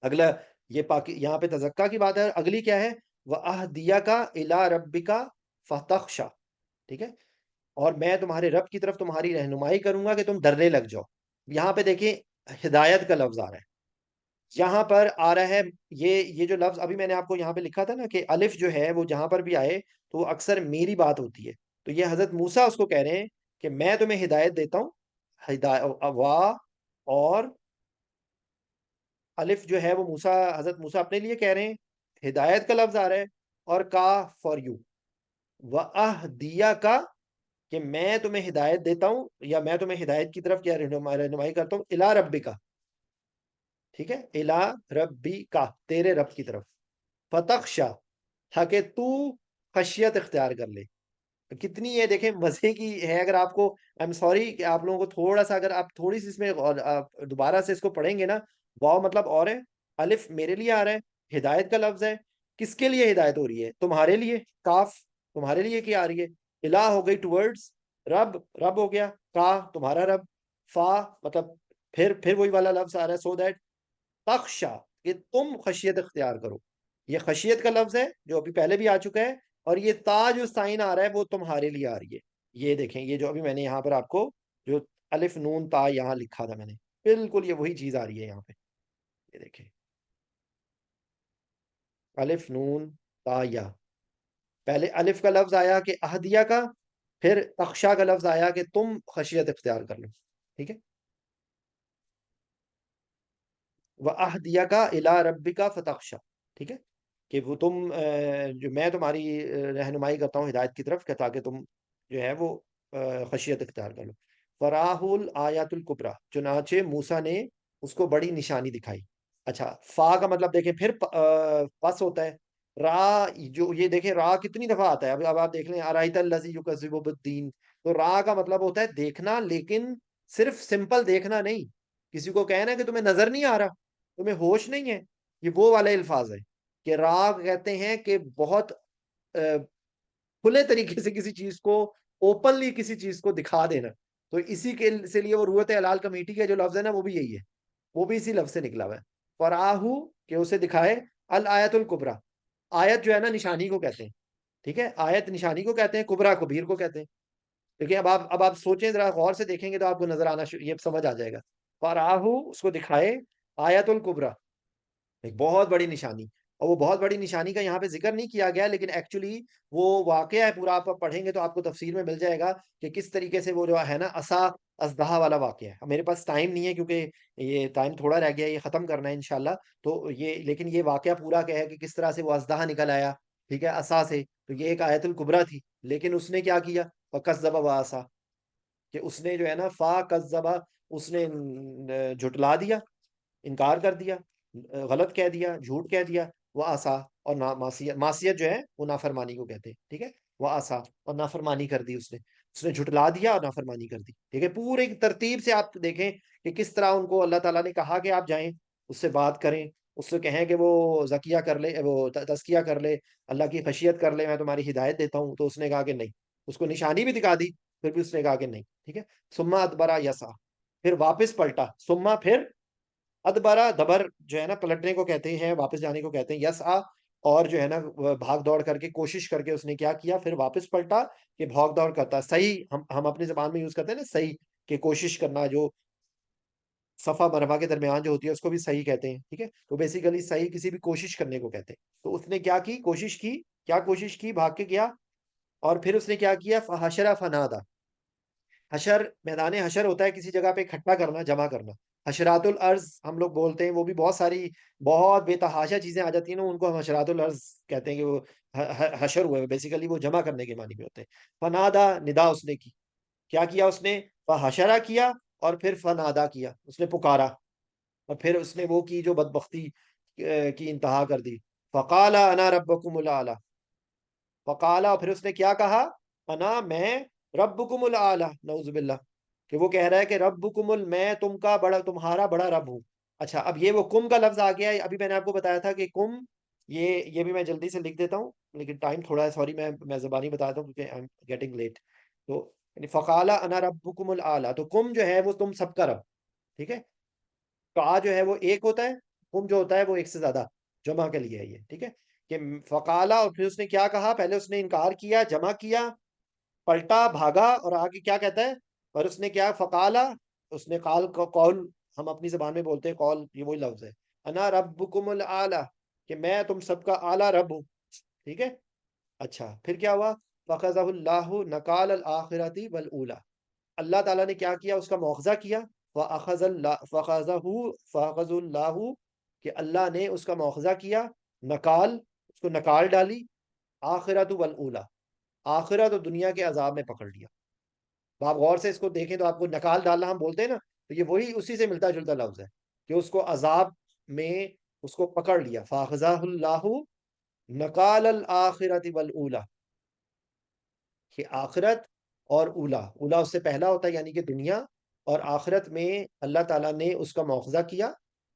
اگلا یہ یہاں پہ تزکا کی بات ہے. اگلی کیا ہے؟ وَأَهْدِيَكَ إِلَىٰ رَبِّكَ فَتَخْشَىٰ. ٹھیک ہے، اور میں تمہارے رب کی طرف تمہاری رہنمائی کروں گا کہ تم ڈرنے لگ جاؤ. یہاں پہ دیکھیں ہدایت کا لفظ آ رہا ہے. یہاں پر آ رہا ہے یہ جو لفظ ابھی میں نے آپ کو یہاں پہ لکھا تھا نا کہ الف جو ہے وہ جہاں پر بھی آئے تو وہ اکثر میری بات ہوتی ہے. تو یہ حضرت موسیٰ اس کو کہہ رہے ہیں کہ میں تمہیں ہدایت دیتا ہوں. وا اور الف جو ہے وہ حضرت موسیٰ اپنے لیے کہہ رہے ہیں، ہدایت کا لفظ آ رہا ہے، اور کا فار یو. وَأَهْدِيَكَ کہ میں تمہیں ہدایت دیتا ہوں یا میں تمہیں ہدایت کی طرف کیا رہنمائی کرتا ہوں. الا ربی کا، ٹھیک ہے، الا ربی کا، تیرے رب کی طرف. فتخشا، تاکہ تو خشیت اختیار کر لے. کتنی یہ دیکھیں مزے کی ہے. اگر آپ کو آئی ایم سوری کہ آپ لوگوں کو تھوڑا سا اگر آپ تھوڑی سی اس میں دوبارہ سے اس کو پڑھیں گے نا، واو مطلب اور ہے، الف میرے لیے آ رہا ہے، ہدایت کا لفظ ہے. کس کے لیے ہدایت ہو رہی ہے؟ تمہارے لیے. کاف تمہارے لیے کیا آ رہی ہے؟ الہ ہو گئی ٹورڈز، رب رب ہو گیا، کا تمہارا رب، فا مطلب پھر وہی والا لفظ آ رہا ہے، سو دیٹ تخشا کہ تم خشیت اختیار کرو. یہ خشیت کا لفظ ہے جو ابھی پہلے بھی آ چکا ہے، اور یہ تا جو سائن آ رہا ہے وہ تمہارے لیے آ رہی ہے. یہ دیکھیں یہ جو ابھی میں نے یہاں پر آپ کو جو الف نون تا یہاں لکھا تھا میں نے، بالکل یہ وہی چیز آ رہی ہے یہاں پہ. یہ دیکھیں الف نون تا یا، پہلے الف کا لفظ آیا کہ اہدیہ کا، پھر تخشا کا لفظ آیا کہ تم خشیت اختیار کر لو. ٹھیک ہے، وَأَهْدِيَكَ إِلَىٰ رَبِّكَ فَتَخْشَىٰ. ٹھیک ہے، کہ وہ تم جو میں تمہاری رہنمائی کرتا ہوں ہدایت کی طرف کہ تاکہ تم جو ہے وہ خشیت اختیار کر لو. فراہ الآیات الکبریٰ، چنانچہ موسیٰ نے اس کو بڑی نشانی دکھائی. اچھا، فا کا مطلب دیکھیں پھر پس ہوتا ہے. را جو یہ دیکھیں را کتنی دفعہ آتا ہے. اب آپ دیکھ لیں ارائیت الذی یکذب بالدین، تو را کا مطلب ہوتا ہے دیکھنا، لیکن صرف سمپل دیکھنا نہیں. کسی کو کہنا کہ تمہیں نظر نہیں آ رہا، تمہیں ہوش نہیں ہے، یہ وہ والے الفاظ ہیں کہ راگ کہتے ہیں کہ بہت کھلے طریقے سے کسی چیز کو اوپنلی کسی چیز کو دکھا دینا. تو اسی کے سے لیے وہ رویت حلال کمیٹی کا جو لفظ ہے نا وہ بھی یہی ہے، وہ بھی اسی لفظ سے نکلا ہوا ہے. فراہو کہ اسے دکھائے، الآیت الکبریٰ، آیت جو ہے نا نشانی کو کہتے ہیں. ٹھیک ہے، آیت نشانی کو کہتے ہیں، کبریٰ کبیر کو کہتے ہیں. لیکن اب آپ سوچیں ذرا غور سے دیکھیں گے تو آپ کو نظر آنا یہ سمجھ آ جائے گا. فراہو اس کو دکھائے، آیت الکبریٰ ایک بہت بڑی نشانی. اور وہ بہت بڑی نشانی کا یہاں پہ ذکر نہیں کیا گیا، لیکن ایکچولی وہ واقعہ ہے پورا. آپ پڑھیں گے تو آپ کو تفسیر میں مل جائے گا کہ کس طریقے سے وہ جو ہے نا عصا اژدہا والا واقعہ ہے. میرے پاس ٹائم نہیں ہے کیونکہ یہ ٹائم تھوڑا رہ گیا ہے، یہ ختم کرنا ہے انشاءاللہ. تو لیکن یہ واقعہ پورا کیا ہے کہ کس طرح سے وہ اژدہا نکل آیا، ٹھیک ہے، عصا سے. تو یہ ایک آیت الکبریٰ تھی، لیکن اس نے کیا کیا؟ فکذب وعصا، کہ اس نے جو ہے نا فا کذبا، اس نے جھٹلا دیا، انکار کر دیا، غلط کہہ دیا، جھوٹ کہہ دیا. وہ آسا اور معصیت، معصیت جو ہے وہ نافرمانی کو کہتے ہیں. ٹھیک ہے، وہ آسا اور نافرمانی کر دی اس نے جھٹلا دیا اور نافرمانی کر دی. ٹھیک ہے، پورے ترتیب سے آپ دیکھیں کہ کس طرح ان کو اللہ تعالیٰ نے کہا کہ آپ جائیں اس سے بات کریں، اس سے کہیں کہ وہ زکیہ کر لے، وہ تزکیہ کر لے، اللہ کی خشیت کر لے، میں تمہاری ہدایت دیتا ہوں. تو اس نے کہا کہ نہیں. اس کو نشانی بھی دکھا دی، پھر بھی اس نے کہا کہ نہیں. ٹھیک ہے، سما ادبرا یسا، پھر واپس پلٹا. سما پھر، ادبرا دبر جو ہے نا پلٹنے کو کہتے ہیں، واپس جانے کو کہتے ہیں. یس آ، اور جو ہے نا بھاگ دوڑ کر کے کوشش کر کے اس نے کیا کیا؟ پھر واپس پلٹا. کہ بھاگ دوڑ کرتا صحیح، ہم اپنی زبان میں یوز کرتے ہیں نا صحیح، کہ کوشش کرنا، جو صفا مروا کے درمیان جو ہوتی ہے اس کو بھی صحیح کہتے ہیں. ٹھیک ہے، تو بیسیکلی صحیح کسی بھی کوشش کرنے کو کہتے ہیں. تو اس نے کیا کی؟ کوشش کی. کیا کوشش کی؟ بھاگ کے کیا. اور پھر اس نے کیا کیا؟ فحشر فنادا. حشر میدان حشر ہوتا ہے کسی جگہ پہ اکٹھا کرنا، جمع کرنا. حشرات الارض ہم لوگ بولتے ہیں، وہ بھی بہت ساری بہت بے تحاشا چیزیں آ جاتی ہیں نا، ان کو ہم حشرات الارض کہتے ہیں کہ وہ حشر ہوئے، بیسیکلی وہ جمع کرنے کے معنی میں ہوتے ہیں. فنادا، ندا اس نے کی. کیا کیا اس نے؟ فحشرہ کیا، اور پھر فنادا کیا، اس نے پکارا. اور پھر اس نے وہ کی جو بدبختی کی انتہا کر دی. فقال انا ربکم الاعلی، فقال، اور پھر اس نے کیا کہا، انا میں، ربکم الاعلی، نعوذ باللہ، کہ وہ کہہ رہا ہے کہ ربکم میں تم کا بڑا، تمہارا بڑا رب ہوں۔ اچھا، اب یہ وہ کم کا لفظ آ گیا ہے، ابھی میں نے آپ کو بتایا تھا کہ کم، یہ بھی میں جلدی سے لکھ دیتا ہوں لیکن ٹائم تھوڑا ہے، سوری، میں زبانی بتاتا ہوں کیونکہ آئی ایم گیٹنگ لیٹ۔ تو یعنی فقال انا ربکم الاعلی، تو کم جو ہے وہ تم سب کا رب، ٹھیک ہے۔ کا جو ہے وہ ایک ہوتا ہے، کم جو ہوتا ہے وہ ایک سے زیادہ، جمع کے لیے ہے یہ، ٹھیک ہے، کہ فقالا، اور پھر اس نے کیا کہا، پہلے اس نے انکار کیا، جمع کیا، پلٹا، بھاگا، اور آگے کیا کہتا ہے، اور اس نے کیا، فقالا، اس نے قال کو قول، ہم اپنی زبان میں بولتے ہیں قول، یہ وہی لفظ ہے، انا ربکم الاعلی، کہ میں تم سب کا اعلیٰ رب ہوں، ٹھیک ہے۔ اچھا، پھر کیا ہوا، فَأَخَذَهُ اللَّهُ نَكَالَ الْآخِرَةِ وَالْأُولَى، اللہ تعالیٰ نے کیا کیا، اس کا مواخذہ کیا، فَأَخَذَ اللَّهُ، کہ اللہ نے اس کا مواخذہ کیا، نکال، اس کو نکال ڈالی، آخرت والاولی، آخرت اور دنیا کے عذاب میں پکڑ لیا۔ تو آپ غور سے اس کو دیکھیں تو آپ کو نکال ڈالنا ہم بولتے ہیں نا، تو یہ وہی اسی سے ملتا جلتا لفظ ہے کہ اس کو عذاب میں اس کو پکڑ لیا، فَأَخَذَهُ اللَّهُ نَكَالَ الْآخِرَةِ وَالْأُولَى، کہ آخرت اور اولا، اولا اس سے پہلا ہوتا ہے یعنی کہ دنیا، اور آخرت میں اللہ تعالیٰ نے اس کا مواخذہ کیا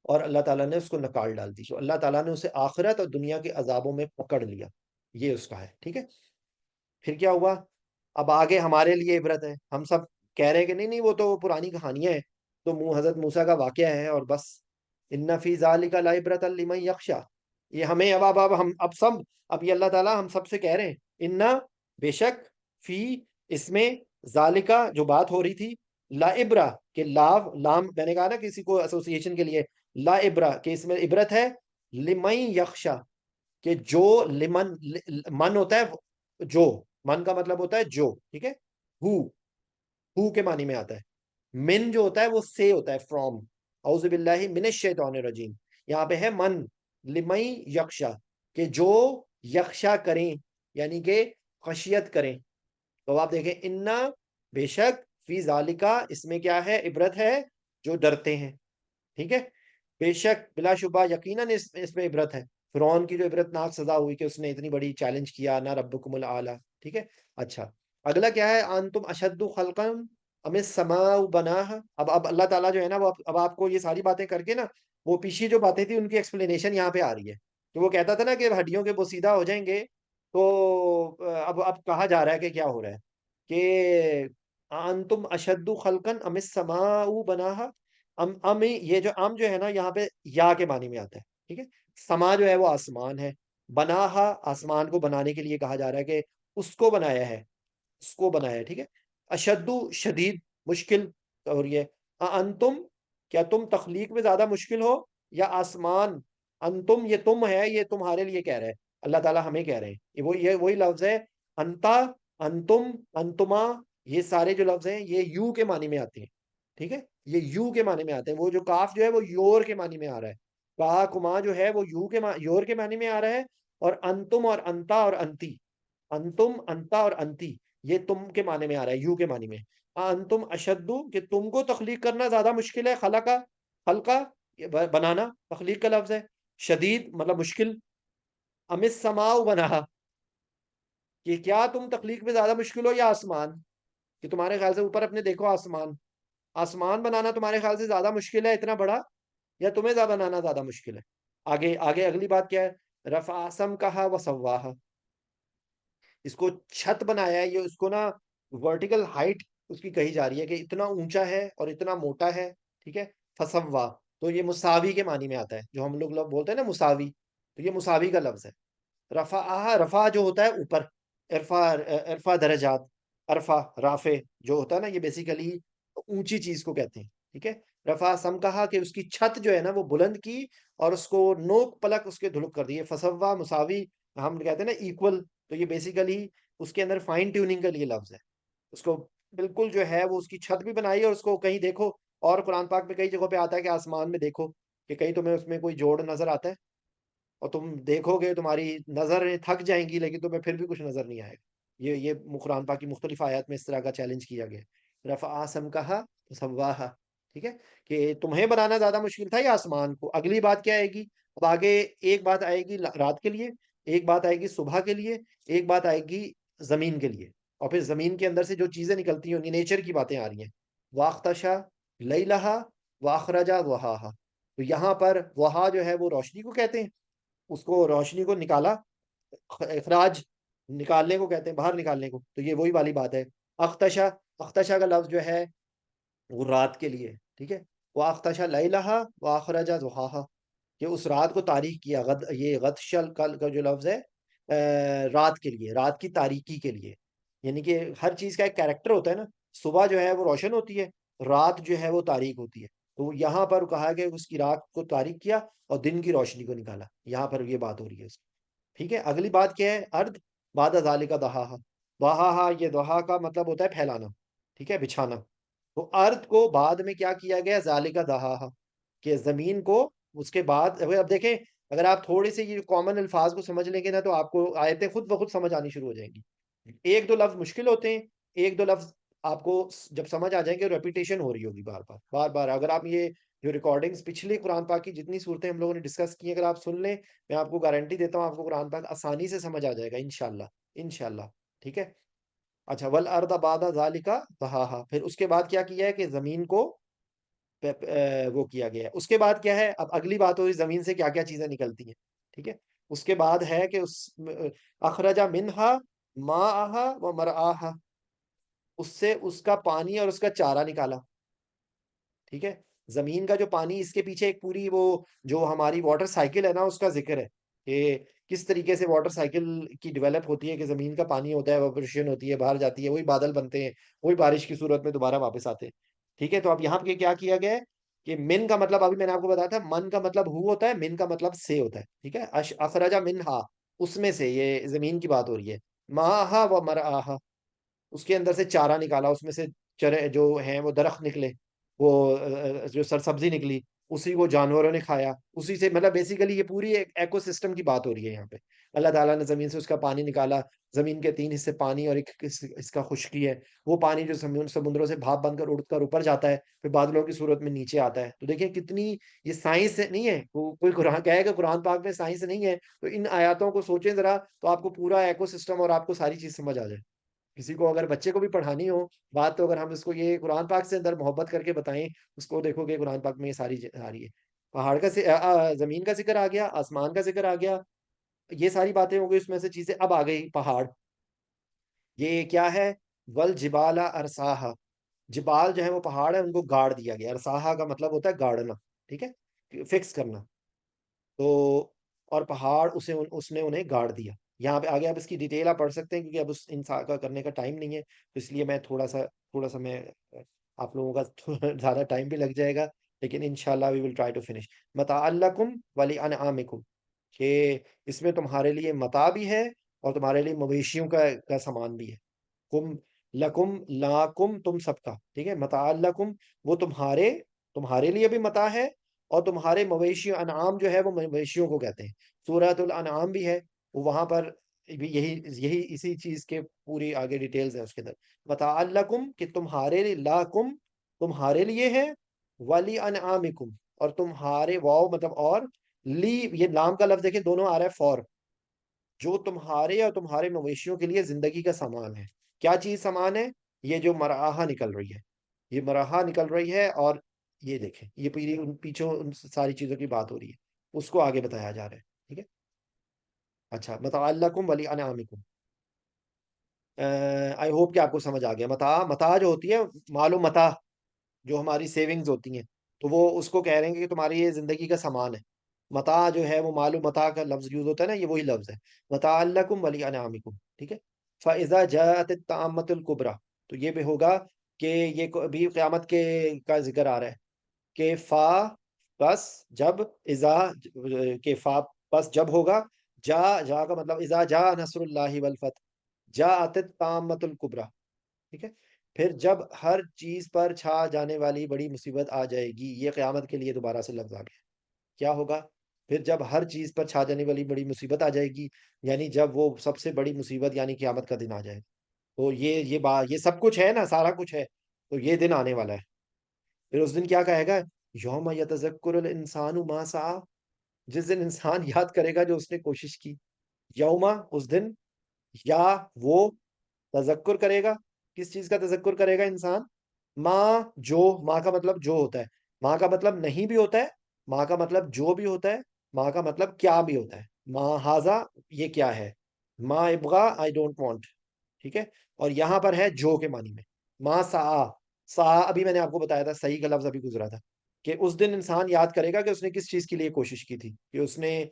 اور اللہ تعالیٰ نے اس کو نکال ڈال دی، تو اللہ تعالیٰ نے اسے آخرت اور دنیا کے عذابوں میں پکڑ لیا، یہ اس کا ہے، ٹھیک ہے۔ پھر کیا ہوا، اب آگے ہمارے لیے عبرت ہے، ہم سب کہہ رہے ہیں کہ نہیں نہیں وہ تو پرانی کہانیاں ہیں، تو حضرت موسیٰ کا واقعہ ہے اور بس، ان فی ذالک لعبرۃ لمن یخشی، یہ ہمیں اب ہم اب سب، اب یہ اللہ تعالیٰ ہم سب سے کہہ رہے ہیں، ان، بے شک، فی، اس میں، ذالکا، جو بات ہو رہی تھی، لا عبرہ، کہ لام میں نے کہا نا کسی کو ایسوسیشن کے لیے، لا عبرہ، کہ اس میں عبرت ہے، لمن یخشا، کہ جو، لمن، من ہوتا ہے جو، من کا مطلب ہوتا ہے جو، ٹھیک ہے، ہو کے معنی میں آتا ہے، من جو ہوتا ہے وہ سے ہوتا ہے، فرام، اعوذ باللہ من الشیطان الرجیم، یہاں پہ ہے من، لمن یخشا، کہ جو یخشا کریں، یعنی کہ خشیت کریں، تو آپ دیکھیں، انا، بے شک، فی ذالکا، اس میں کیا ہے، عبرت ہے، جو ڈرتے ہیں، ٹھیک ہے، بے شک، بلا شبہ، یقیناً اس میں عبرت ہے، فرعون کی جو عبرت ناک سزا ہوئی کہ اس نے اتنی بڑی چیلنج کیا، نا ربکم الاعلی، ٹھیک ہے۔ اچھا، اگلا کیا ہے، انتم اشد خلقا ام السماء بناها، اب اللہ تعالیٰ جو ہے نا وہ اب آپ کو یہ ساری باتیں کر کے نا، وہ پیچھے جو باتیں تھی ان کی ایکسپلینیشن یہاں پہ آ رہی ہے، کہ وہ کہتا تھا نا کہ ہڈیوں کے بوسیدہ ہو جائیں گے، تو اب کہا جا رہا ہے کہ کیا ہو رہا ہے، کہ انتم اشد خلقا ام السماء بناها، یہ جو ام جو ہے نا یہاں پہ یا کے معنی میں آتا ہے، ٹھیک ہے، سما جو ہے وہ آسمان ہے، بناہا، آسمان کو بنانے کے لیے کہا جا رہا ہے کہ اس کو بنایا ہے، اس کو بنایا ہے، ٹھیک ہے، اشدو، شدید، مشکل، اور یہ انتم، کیا تم تخلیق میں زیادہ مشکل ہو یا آسمان، انتم، یہ تم ہے، یہ تمہارے لیے کہہ رہے ہیں، اللہ تعالیٰ ہمیں کہہ رہے ہیں، یہ وہی لفظ ہے، انتا، انتم، انتما، یہ سارے جو لفظ ہیں یہ یو کے معنی میں آتے ہیں، ٹھیک ہے، یہ یو کے معنی میں آتے ہیں، وہ جو کاف جو ہے وہ یور کے معنی میں آ رہا ہے، کا کما جو ہے وہ یور کے معنی میں آ رہا ہے، اور انتم اور انتا اور انتی، انتم، انتا اور انتی، یہ تم کے معنی میں آ رہا ہے، یو کے معنی میں، انتم اشدو، کہ تم کو تخلیق کرنا زیادہ مشکل ہے، خلقا، خلقا، یہ بنانا تخلیق کا لفظ ہے، شدید مطلب مشکل، ام السماء بناہا، کہ کیا تم تخلیق میں زیادہ مشکل ہو یا آسمان، کہ تمہارے خیال سے اوپر اپنے دیکھو، آسمان، آسمان بنانا تمہارے خیال سے زیادہ مشکل ہے اتنا بڑا، یا تمہیں بنانا زیادہ مشکل ہے، آگے آگے اگلی بات کیا ہے، رفع سمکہا وسواہا، اس کو چھت بنایا ہے، یہ اس کو نا ورٹیکل ہائٹ اس کی کہی جا رہی ہے کہ اتنا اونچا ہے اور اتنا موٹا ہے، ٹھیک ہے، فسوا، تو یہ مساوی کے معنی میں آتا ہے، جو ہم لوگ بولتے ہیں نا مساوی، تو یہ مساوی کا لفظ ہے، رفع، رفع جو ہوتا ہے اوپر، ارفع، ارفع درجات، عرفہ، رافع جو ہوتا ہے نا، یہ بیسیکلی اونچی چیز کو کہتے ہیں، ٹھیک ہے، رفع سم کہا، کہ اس کی چھت جو ہے نا وہ بلند کی اور اس کو نوک پلک اس کے دھڑک کر دی، فسوا، مساوی، ہم کہتے ہیں نا ایکول، تو یہ بیسیکلی اس کے اندر فائن ٹیوننگ کا لیے لفظ ہے، اس کو بالکل جو ہے وہ اس کی چھت بھی بنائی، اور اس کو کہیں دیکھو، اور قرآن پاک میں کئی جگہوں پہ آتا ہے کہ آسمان میں دیکھو، کہ کہیں تمہیں اس میں کوئی جوڑ نظر آتا ہے، اور تم دیکھو گے تمہاری نظریں تھک جائیں گی لیکن تمہیں پھر بھی کچھ نظر نہیں آئے گا، یہ قرآن پاک کی مختلف آیات میں اس طرح کا چیلنج کیا گیا، رفع سمکہا سواہا، ٹھیک ہے، کہ تمہیں بنانا زیادہ مشکل تھا یا آسمان کو، اگلی بات کیا آئے گی، اب آگے ایک بات آئے گی رات کے لیے، ایک بات آئے گی صبح کے لیے، ایک بات آئے گی زمین کے لیے، اور پھر زمین کے اندر سے جو چیزیں نکلتی ہیں نیچر کی باتیں آ رہی ہیں. واختشا لیلہا واخرجا ضحاہا. تو یہاں پر وہا جو ہے وہ روشنی کو کہتے ہیں، اس کو روشنی کو نکالا، اخراج نکالنے کو کہتے ہیں، باہر نکالنے کو. تو یہ وہی والی بات ہے. اختشا، اختشا کا لفظ جو ہے وہ رات کے لیے، ٹھیک ہے. واختشا لیلہا واخرجا ضحاہا، کہ اس رات کو تاریک کیا. یہ غدشل کا جو لفظ ہے رات کے لیے، رات کی تاریکی کے لیے. یعنی کہ ہر چیز کا ایک کیریکٹر ہوتا ہے نا. صبح جو ہے وہ روشن ہوتی ہے، رات جو ہے وہ تاریک ہوتی ہے. تو یہاں پر کہا گیا کہ اس کی رات کو تاریک کیا اور دن کی روشنی کو نکالا. یہاں پر یہ بات ہو رہی ہے اس کی. ٹھیک ہے. اگلی بات کیا ہے؟ ارد بعد ذالک دحاہا. دحاہا، یہ دحا کا مطلب ہوتا ہے پھیلانا، ٹھیک ہے، بچھانا. تو ارد کو بعد میں کیا کیا گیا؟ ذالک دحاہا، کہ زمین کو اس کے بعد. اب دیکھیں، اگر آپ تھوڑے سے یہ کامن الفاظ کو سمجھ لیں گے نا تو آپ کو آیتیں خود بخود سمجھ آنی شروع ہو جائیں گی. ایک دو لفظ مشکل ہوتے ہیں، ایک دو لفظ آپ کو جب سمجھ آ جائیں گے ریپیٹیشن ہو رہی ہوگی بار بار بار بار. اگر آپ یہ جو ریکارڈنگز پچھلے قرآن پاک کی جتنی صورتیں ہم لوگوں نے ڈسکس کی اگر آپ سن لیں، میں آپ کو گارنٹی دیتا ہوں آپ کو قرآن پاک آسانی سے سمجھ آ جائے گا انشاءاللہ. انشاءاللہ. ٹھیک ہے. اچھا، والارض بعد ذالک دحاہا. پھر اس کے بعد کیا کیا ہے کہ زمین کو وہ کیا گیا ہے. اس کے بعد کیا ہے؟ اب اگلی بات ہوئی زمین سے کیا کیا چیزیں نکلتی ہیں. ٹھیک ہے. اس کے بعد ہے کہ اس اخرجا منہا ماءہا و مرعاہا، اس سے اس کا پانی اور اس کا چارہ نکالا. ٹھیک ہے. زمین کا جو پانی، اس کے پیچھے ایک پوری وہ جو ہماری واٹر سائیکل ہے نا اس کا ذکر ہے کہ کس طریقے سے واٹر سائیکل کی ڈیولپ ہوتی ہے، کہ زمین کا پانی ہوتا ہے، ایواپوریشن ہوتی ہے، باہر جاتی ہے، وہی بادل بنتے ہیں، وہی بارش کی صورت میں دوبارہ واپس آتے ہیں. ٹھیک ہے. تو اب یہاں پہ کیا کیا گیا ہے کہ من کا مطلب ابھی میں نے آپ کو بتایا تھا، من کا مطلب ہو ہوتا ہے، من کا مطلب سے ہوتا ہے. ٹھیک ہے. اخرجا منہا، اس میں سے، یہ زمین کی بات ہو رہی ہے. ماہا و مرآہا، اس کے اندر سے چارہ نکالا، اس میں سے چرے جو ہیں وہ درخت نکلے، وہ جو سرسبزی نکلی، اسی کو جانوروں نے کھایا. اسی سے مطلب بیسیکلی یہ پوری ایک ایکو سسٹم کی بات ہو رہی ہے یہاں پہ. اللہ تعالیٰ نے زمین سے اس کا پانی نکالا. زمین کے 3 حصے پانی اور ایک اس کا خشکی ہے. وہ پانی جو سمندروں سے بھاپ بن کر اڑ کر اوپر جاتا ہے، پھر بادلوں کی صورت میں نیچے آتا ہے. تو دیکھیں کتنی یہ سائنس نہیں ہے. کوئی قرآن کہے کہ قرآن پاک میں سائنس نہیں ہے، تو ان آیاتوں کو سوچیں ذرا تو آپ کو پورا ایکو سسٹم اور آپ کو ساری چیز سمجھ آ جائے. کسی کو اگر بچے کو بھی پڑھانی ہو بات، تو اگر ہم اس کو یہ قرآن پاک سے اندر محبت کر کے بتائیں، اس کو دیکھو کہ قرآن پاک میں یہ ساری آ رہی ہے. پہاڑ کا زمین کا ذکر آ گیا، آسمان کا ذکر آ گیا، یہ ساری باتیں ہو گئی اس میں سے چیزیں. اب آ گئی پہاڑ. یہ کیا ہے؟ والجبال ارساہا. جبال جو ہے وہ پہاڑ ہے، ان کو گاڑ دیا گیا. ارساہا کا مطلب ہوتا ہے گاڑنا. ٹھیک ہے، فکس کرنا. تو اور پہاڑ اس نے انہیں گاڑ دیا. یہاں پہ آگے آپ اس کی ڈیٹیل آپ پڑھ سکتے ہیں، کیونکہ اب اس انسان کا کرنے کا ٹائم نہیں ہے، تو اس لیے میں تھوڑا سا میں آپ لوگوں کا زیادہ ٹائم بھی لگ جائے گا، لیکن انشاءاللہ وی ول ٹرائی ٹو فنش. متاع لکم ولانعامکم، کہ اس میں تمہارے لیے متاع بھی ہے اور تمہارے لیے مویشیوں کا سامان بھی ہے. کم لکم لاکم، تم سب کا. ٹھیک ہے. متاع لکم، وہ تمہارے لیے بھی متاع ہے، اور تمہارے مویشی انعام جو ہے وہ مویشیوں کو کہتے ہیں. سورۃ الانعام بھی ہے، وہاں پر بھی یہی اسی چیز کے پوری آگے ڈیٹیلز ہیں اس کے اندر. متاع لکم، کہ تمہارے لیے، لاکم تمہارے لیے ہے، ولی انعامکم اور تمہارے، واو مطلب اور، لی یہ لام کا لفظ دیکھیں دونوں آ رہا ہے فور، جو تمہارے اور تمہارے مویشیوں کے لیے زندگی کا سامان ہے. کیا چیز سامان ہے؟ یہ جو مرآہا نکل رہی ہے، یہ مرآہا نکل رہی ہے. اور یہ دیکھیں یہ پیچھے ان ساری چیزوں کی بات ہو رہی ہے، اس کو آگے بتایا جا رہا ہے. ٹھیک ہے. اچھا، متاع لکم ولی انعامکم. آئی ہوپ کہ آپ کو سمجھ آ گیا. متاع جو ہوتی ہے، مال و متاع، جو ہماری سیونگز ہوتی ہیں، تو وہ اس کو کہہ رہے ہیں کہ تمہاری یہ زندگی کا سامان ہے. متاع جو ہے وہ مال و متاع کا لفظ یوز ہوتا ہے نا، یہ وہی لفظ ہے. متاع لکم ولی انعامکم. ٹھیک ہے. فَإِذَا جَاءَتِ الطَّامَّةُ الْكُبْرَى، تو یہ بھی ہوگا کہ یہ بھی قیامت کا ذکر آ رہا ہے کہ فا پس جب، اذا کہ فا پس جب ہوگا، جا کا مطلب اذا جا نصر اللہ والفتح، جاءت الطامۃ الکبریٰ. ٹھیک ہے. پھر جب ہر چیز پر چھا جانے والی بڑی مصیبت آ جائے گی. یہ قیامت کے لیے دوبارہ سے لفظ آ گیا. کیا ہوگا؟ پھر جب ہر چیز پر چھا جانے والی بڑی مصیبت آ جائے گی، یعنی جب وہ سب سے بڑی مصیبت یعنی قیامت کا دن آ جائے. تو یہ سب کچھ ہے نا، سارا کچھ ہے. تو یہ دن آنے والا ہے. پھر اس دن کیا کہے گا؟ یوم یتذکر الانسان ما سعی، جس دن انسان یاد کرے گا جو اس نے کوشش کی. یوما اس دن، یا وہ تذکر کرے گا. کس چیز کا تذکر کرے گا انسان؟ ماں جو، ماں کا مطلب جو ہوتا ہے، ماں کا مطلب نہیں بھی ہوتا ہے، ماں کا مطلب جو بھی ہوتا ہے، ماں کا مطلب کیا بھی ہوتا ہے. ماں ہاضا، یہ کیا ہے. ماں ابغا، آئی ڈونٹ وانٹ. ٹھیک ہے. اور یہاں پر ہے جو کے معنی میں. ماں سا، سا ابھی میں نے آپ کو بتایا تھا، صحیح کا لفظ ابھی گزرا تھا کہ اس دن انسان یاد کرے گا کہ اس نے کس چیز کے لیے کوشش کی تھی. کہ اس نے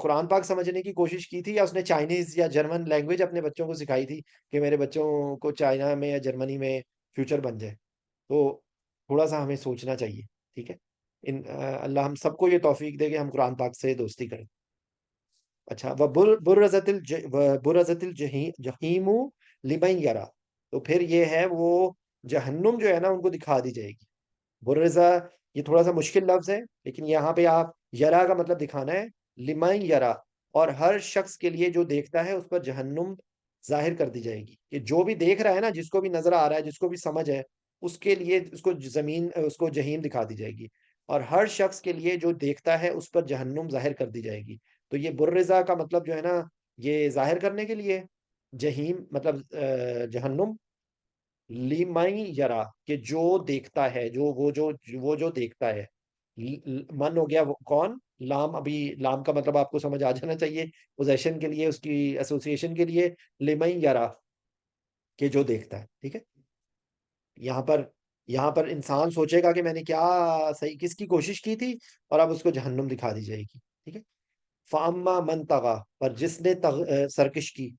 قرآن پاک سمجھنے کی کوشش کی تھی، یا اس نے چائنیز یا جرمن لینگویج اپنے بچوں کو سکھائی تھی کہ میرے بچوں کو چائنا میں یا جرمنی میں فیوچر بن جائے. تو تھوڑا سا ہمیں سوچنا چاہیے. ٹھیک ہے. اللہ ہم سب کو یہ توفیق دے کہ ہم قرآن پاک سے دوستی کریں. اچھا، برزت الجحیم لمن یرا. تو پھر یہ ہے وہ جہنم جو ہے نا ان کو دکھا دی جائے گی. برزا، یہ تھوڑا سا مشکل لفظ ہے، لیکن یہاں پہ آپ یرا کا مطلب دکھانا ہے. لمن یرا، اور ہر شخص کے لیے جو دیکھتا ہے اس پر جہنم ظاہر کر دی جائے گی. کہ جو بھی دیکھ رہا ہے نا، جس کو بھی نظر آ رہا ہے، جس کو بھی سمجھ ہے، اس کے لیے اس کو زمین، اس کو جہیم دکھا دی جائے گی. اور ہر شخص کے لیے جو دیکھتا ہے اس پر جہنم ظاہر کر دی جائے گی. تو یہ برزا کا مطلب جو ہے نا، یہ ظاہر کرنے کے لیے. جہیم مطلب جہنم. لیمائی یرا، کہ جو دیکھتا ہے، وہ جو دیکھتا ہے. من ہو گیا وہ کون. لام، ابھی لام کا مطلب آپ کو سمجھ آ جانا چاہیے پوزیشن کے لیے، اس کی ایسوسیشن کے لیے. لیمائی یرا، کہ جو دیکھتا ہے. ٹھیک ہے. یہاں پر یہاں پر انسان سوچے گا کہ میں نے کیا صحیح، کس کی کوشش کی تھی، اور اب اس کو جہنم دکھا دی جائے گی. ٹھیک ہے. فاما من طغا، پر جس نے سرکش کی.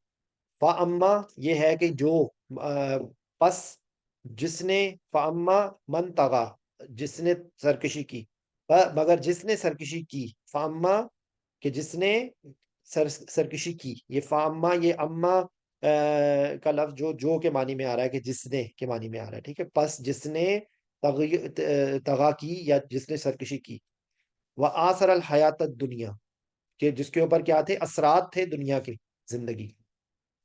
فاما یہ ہے کہ جو، آ، پس جس نے. فاما من طغا، جس نے سرکشی کی. مگر جس نے سرکشی کی. فاما، کہ جس نے سرکشی کی. یہ فاما، یہ اما کا لفظ جو کے معنی میں آ رہا ہے، کہ جس نے کے معنی میں آ رہا ہے. ٹھیک ہے. پس جس نے طغا کی، یا جس نے سرکشی کی. وہ آثر الحیات دنیا، کہ جس کے اوپر کیا تھے، اثرات تھے دنیا کے، زندگی.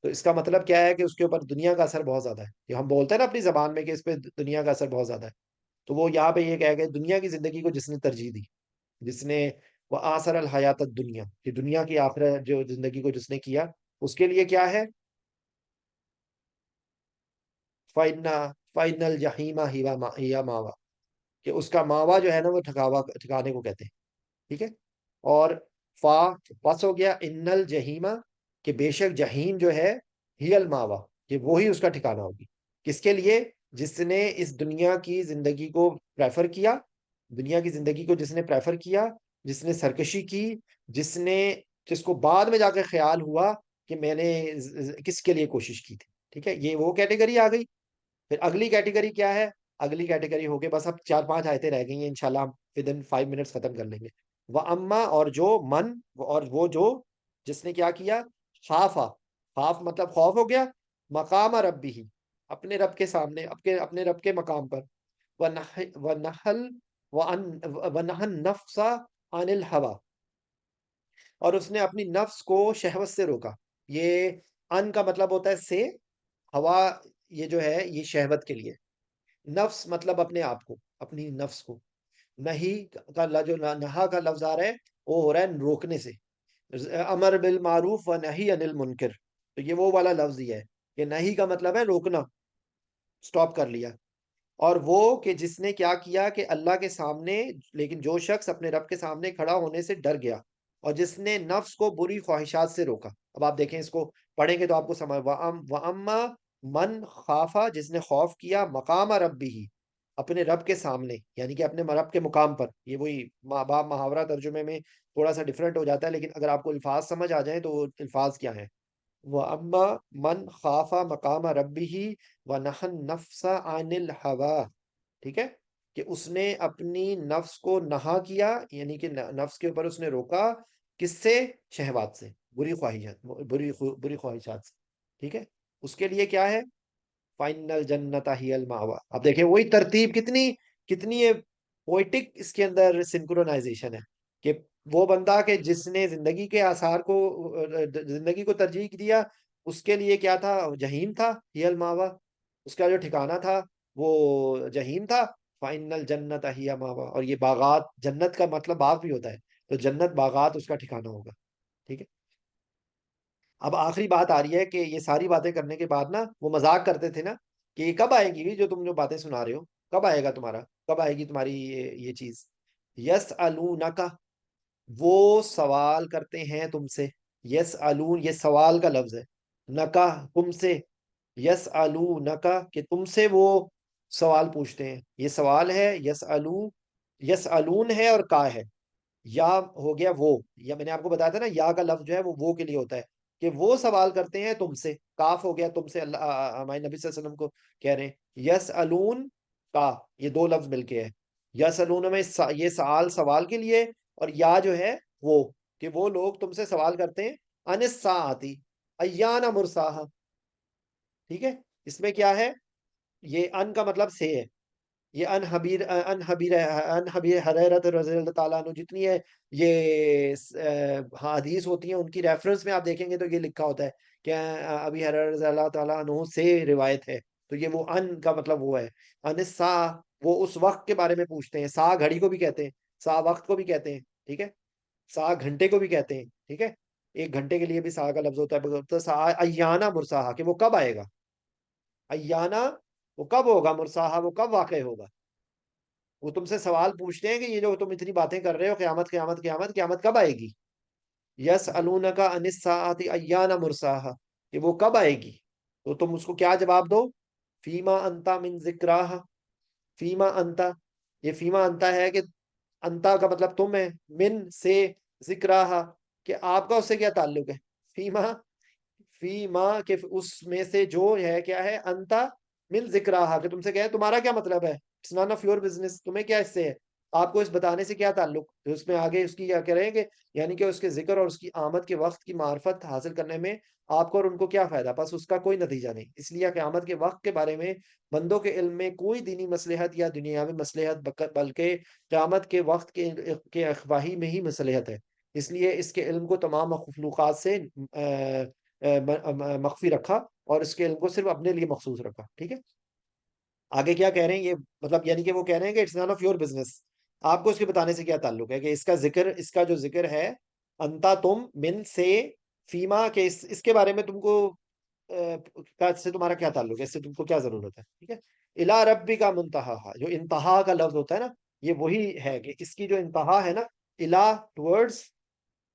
تو اس کا مطلب کیا ہے کہ اس کے اوپر دنیا کا اثر بہت زیادہ ہے. یہ ہم بولتے ہیں نا اپنی زبان میں کہ اس پہ دنیا کا اثر بہت زیادہ ہے. تو وہ یہاں پہ یہ کہہ گئے دنیا کی زندگی کو جس نے ترجیح دی. جس نے وہ آثر الحیات دنیا، کہ دنیا کی آخرت جو زندگی کو جس نے کیا، اس کے لیے کیا ہے. فائنل الجحیم ہی ماوا، کہ اس کا ماوا جو ہے نا وہ ٹھکانے کو کہتے ہیں. ٹھیک ہے. اور فا، پس ہو گیا ان الجحیمہ، کہ بے شک جہیم جو ہے، ہی الماوا، کہ وہی اس کا ٹھکانہ ہوگی. کس کے لیے؟ جس نے اس دنیا کی زندگی کو پریفر کیا. دنیا کی زندگی کو جس نے پریفر کیا، جس نے سرکشی کی، جس نے جس کو بعد میں جا کے خیال ہوا کہ میں نے کس کے لیے کوشش کی تھی. ٹھیک ہے. یہ وہ کیٹیگری آ گئی. پھر اگلی کیٹیگری کیا ہے؟ اگلی کیٹیگری ہو گئی، بس اب 4-5 آیتیں رہ گئی ہیں، انشاءاللہ ہم ودن 5 منٹس ختم کر لیں گے. وہ اما، اور جو من، اور وہ جو جس نے کیا خافا. خاف مطلب خوف ہو گیا. مقام ربی ہی، اپنے رب کے سامنے، اپنے رب کے مقام پر. وَنَحَل وَنَحَن نَفْسَ عَنِ الْحَوَى، اور اس نے اپنی نفس کو شہوت سے روکا. یہ ان کا مطلب ہوتا ہے سے، ہوا یہ جو ہے یہ شہوت کے لیے. نفس مطلب اپنے آپ کو، اپنی نفس کو. نہیں کا جو نہا کا لفظ آ رہا ہے، وہ ہو رہا ہے روکنے سے. امر بالمعروف و نہی انل منکر. تو یہ وہ والا لفظ ہی ہے کہ نہیں کا مطلب ہے روکنا، سٹاپ کر لیا. اور وہ کہ جس نے کیا کہ اللہ کے سامنے، لیکن جو شخص اپنے رب کے سامنے کھڑا ہونے سے ڈر گیا، اور جس نے نفس کو بری خواہشات سے روکا. اب آپ دیکھیں اس کو پڑھیں گے تو آپ کو سمجھ. وَأَمَّا من خافا، جس نے خوف کیا. مقام ربی ہی، اپنے رب کے سامنے، یعنی کہ اپنے رب کے مقام پر. یہ وہی ماں باپ محاورہ ترجمے میں تھوڑا سا ڈفرینٹ ہو جاتا ہے، لیکن اگر آپ کو الفاظ سمجھ آ جائیں تو وہ الفاظ کیا ہیں. وَأَمَّا مَنْ خَافَ مَقَامَ رَبِّهِ وَنَهَى النَّفْسَ عَنِ الْهَوَىٰ. ٹھیک ہے. کہ اس نے اپنی نفس کو نہا کیا، یعنی کہ نفس کے اوپر اس نے روکا. کس سے؟ شہوات سے، بری خواہشات سے. ٹھیک ہے. اس کے لیے کیا ہے؟ فائنل جنت ہی الماوا. اب دیکھیں وہی ترتیب، کتنی کتنی پوئٹک اس کے اندر سنکرونائزیشن ہے. کہ وہ بندہ کہ جس نے زندگی کے آثار کو، زندگی کو ترجیح دیا، اس کے لیے کیا تھا؟ جہیم تھا. ہی الماوا، اس کا جو ٹھکانہ تھا وہ جہیم تھا. فائنل جنت ہی ماوا. اور یہ باغات، جنت کا مطلب باغ بھی ہوتا ہے. تو جنت باغات اس کا ٹھکانہ ہوگا. ٹھیک ہے. اب آخری بات آ رہی ہے کہ یہ ساری باتیں کرنے کے بعد نا وہ مذاق کرتے تھے نا کہ یہ کب آئے گی جو تم جو باتیں سنا رہے ہو, کب آئے گا تمہارا, کب آئے گی تمہاری یہ چیز. یس الونکا, وہ سوال کرتے ہیں تم سے. یس الون یہ سوال کا لفظ ہے, نکا تم سے, یس الونکا کہ تم سے وہ سوال پوچھتے ہیں. یہ سوال ہے, یس الو, یس الون ہے اور کا ہے, یا ہو گیا وہ, یا میں نے آپ کو بتایا تھا نا یا کا لفظ جو ہے وہ کے لیے ہوتا ہے کہ وہ سوال کرتے ہیں تم سے. کاف ہو گیا تم سے, اللہ ہمارے نبی صلی اللہ علیہ وسلم کو کہہ رہے ہیں. یس الون کا, یہ دو لفظ مل کے ہے. یس الون میں یہ سوال کے لیے, اور یا جو ہے وہ, کہ وہ لوگ تم سے سوال کرتے ہیں ان الساعتی ایان مرساہا. ٹھیک ہے. اس میں کیا ہے, یہ ان کا مطلب سے ہے. یہ ان حبیر حریرت رضی اللہ تعالیٰ عنہ جتنی ہے یہ حدیث ہوتی ہیں, ان کی ریفرنس میں آپ دیکھیں گے تو یہ لکھا ہوتا ہے کہ ابی حریرہ رضی اللہ تعالیٰ عنہ سے روایت ہے. تو یہ وہ ان کا مطلب وہ ہے. ان سا, وہ اس وقت کے بارے میں پوچھتے ہیں. سا گھڑی کو بھی کہتے ہیں, سا وقت کو بھی کہتے ہیں. ٹھیک ہے. سا گھنٹے کو بھی کہتے ہیں. ٹھیک ہے. ایک گھنٹے کے لیے بھی سا کا لفظ ہوتا ہے. تو سا ایانا مرساہا, کہ وہ کب آئے گا. ایانا وہ کب ہوگا, مرساہا وہ کب واقع ہوگا. وہ تم سے سوال پوچھتے ہیں کہ یہ جو تم اتنی باتیں کر رہے ہو, قیامت قیامت قیامت قیامت کب آئے گی. یس الونکا ان الساعۃ ایان مرساہا, کہ وہ کب آئے گی. تو تم اس کو کیا جواب دو, فیما انتا من ذکراہا. فیما انتا, یہ فیما انتا ہے کہ انتا کا مطلب تم ہے, من سے ذکراہا کہ آپ کا اس سے کیا تعلق ہے. فیما, فیما کہ اس میں سے جو ہے کیا ہے, انتا من ذکراہا کہ تم سے کیا ہے, تمہارا کیا مطلب ہے. It's none of your business, تمہیں کیا اس سے ہے, آپ کو اس بتانے سے کیا تعلق. تو اس میں آگے اس کی کیا کریں گے, یعنی کہ اس کے ذکر اور اس کی آمد کے وقت کی معرفت حاصل کرنے میں آپ کو اور ان کو کیا فائدہ, بس اس کا کوئی نتیجہ نہیں. اس لیے قیامت کے وقت کے بارے میں بندوں کے علم میں کوئی دینی مصلحت یا دنیاوی مصلحت بلکہ قیامت کے وقت کے اخواہی میں ہی مصلحت ہے. اس لیے اس کے علم کو تمام مخلوقات سے مخفی رکھا, اور اس کے علم کو صرف اپنے لیے مخصوص رکھا. ٹھیک ہے. آگے کیا کہہ رہے ہیں یہ, مطلب یعنی کہ وہ کہہ رہے ہیں کہ it's none of your business, آپ کو اس کے بتانے سے کیا تعلق ہے, کہ اس کا ذکر, اس کا جو ذکر ہے انتا تم من سے فیما, کہ اس کے بارے میں تم کو سے تمہارا کیا تعلق ہے, اس سے تم کو کیا ضرورت ہے. ٹھیک ہے. الا ربی کا منتہا, جو انتہا کا لفظ ہوتا ہے نا, یہ وہی ہے کہ اس کی جو انتہا ہے نا, الا ٹورڈز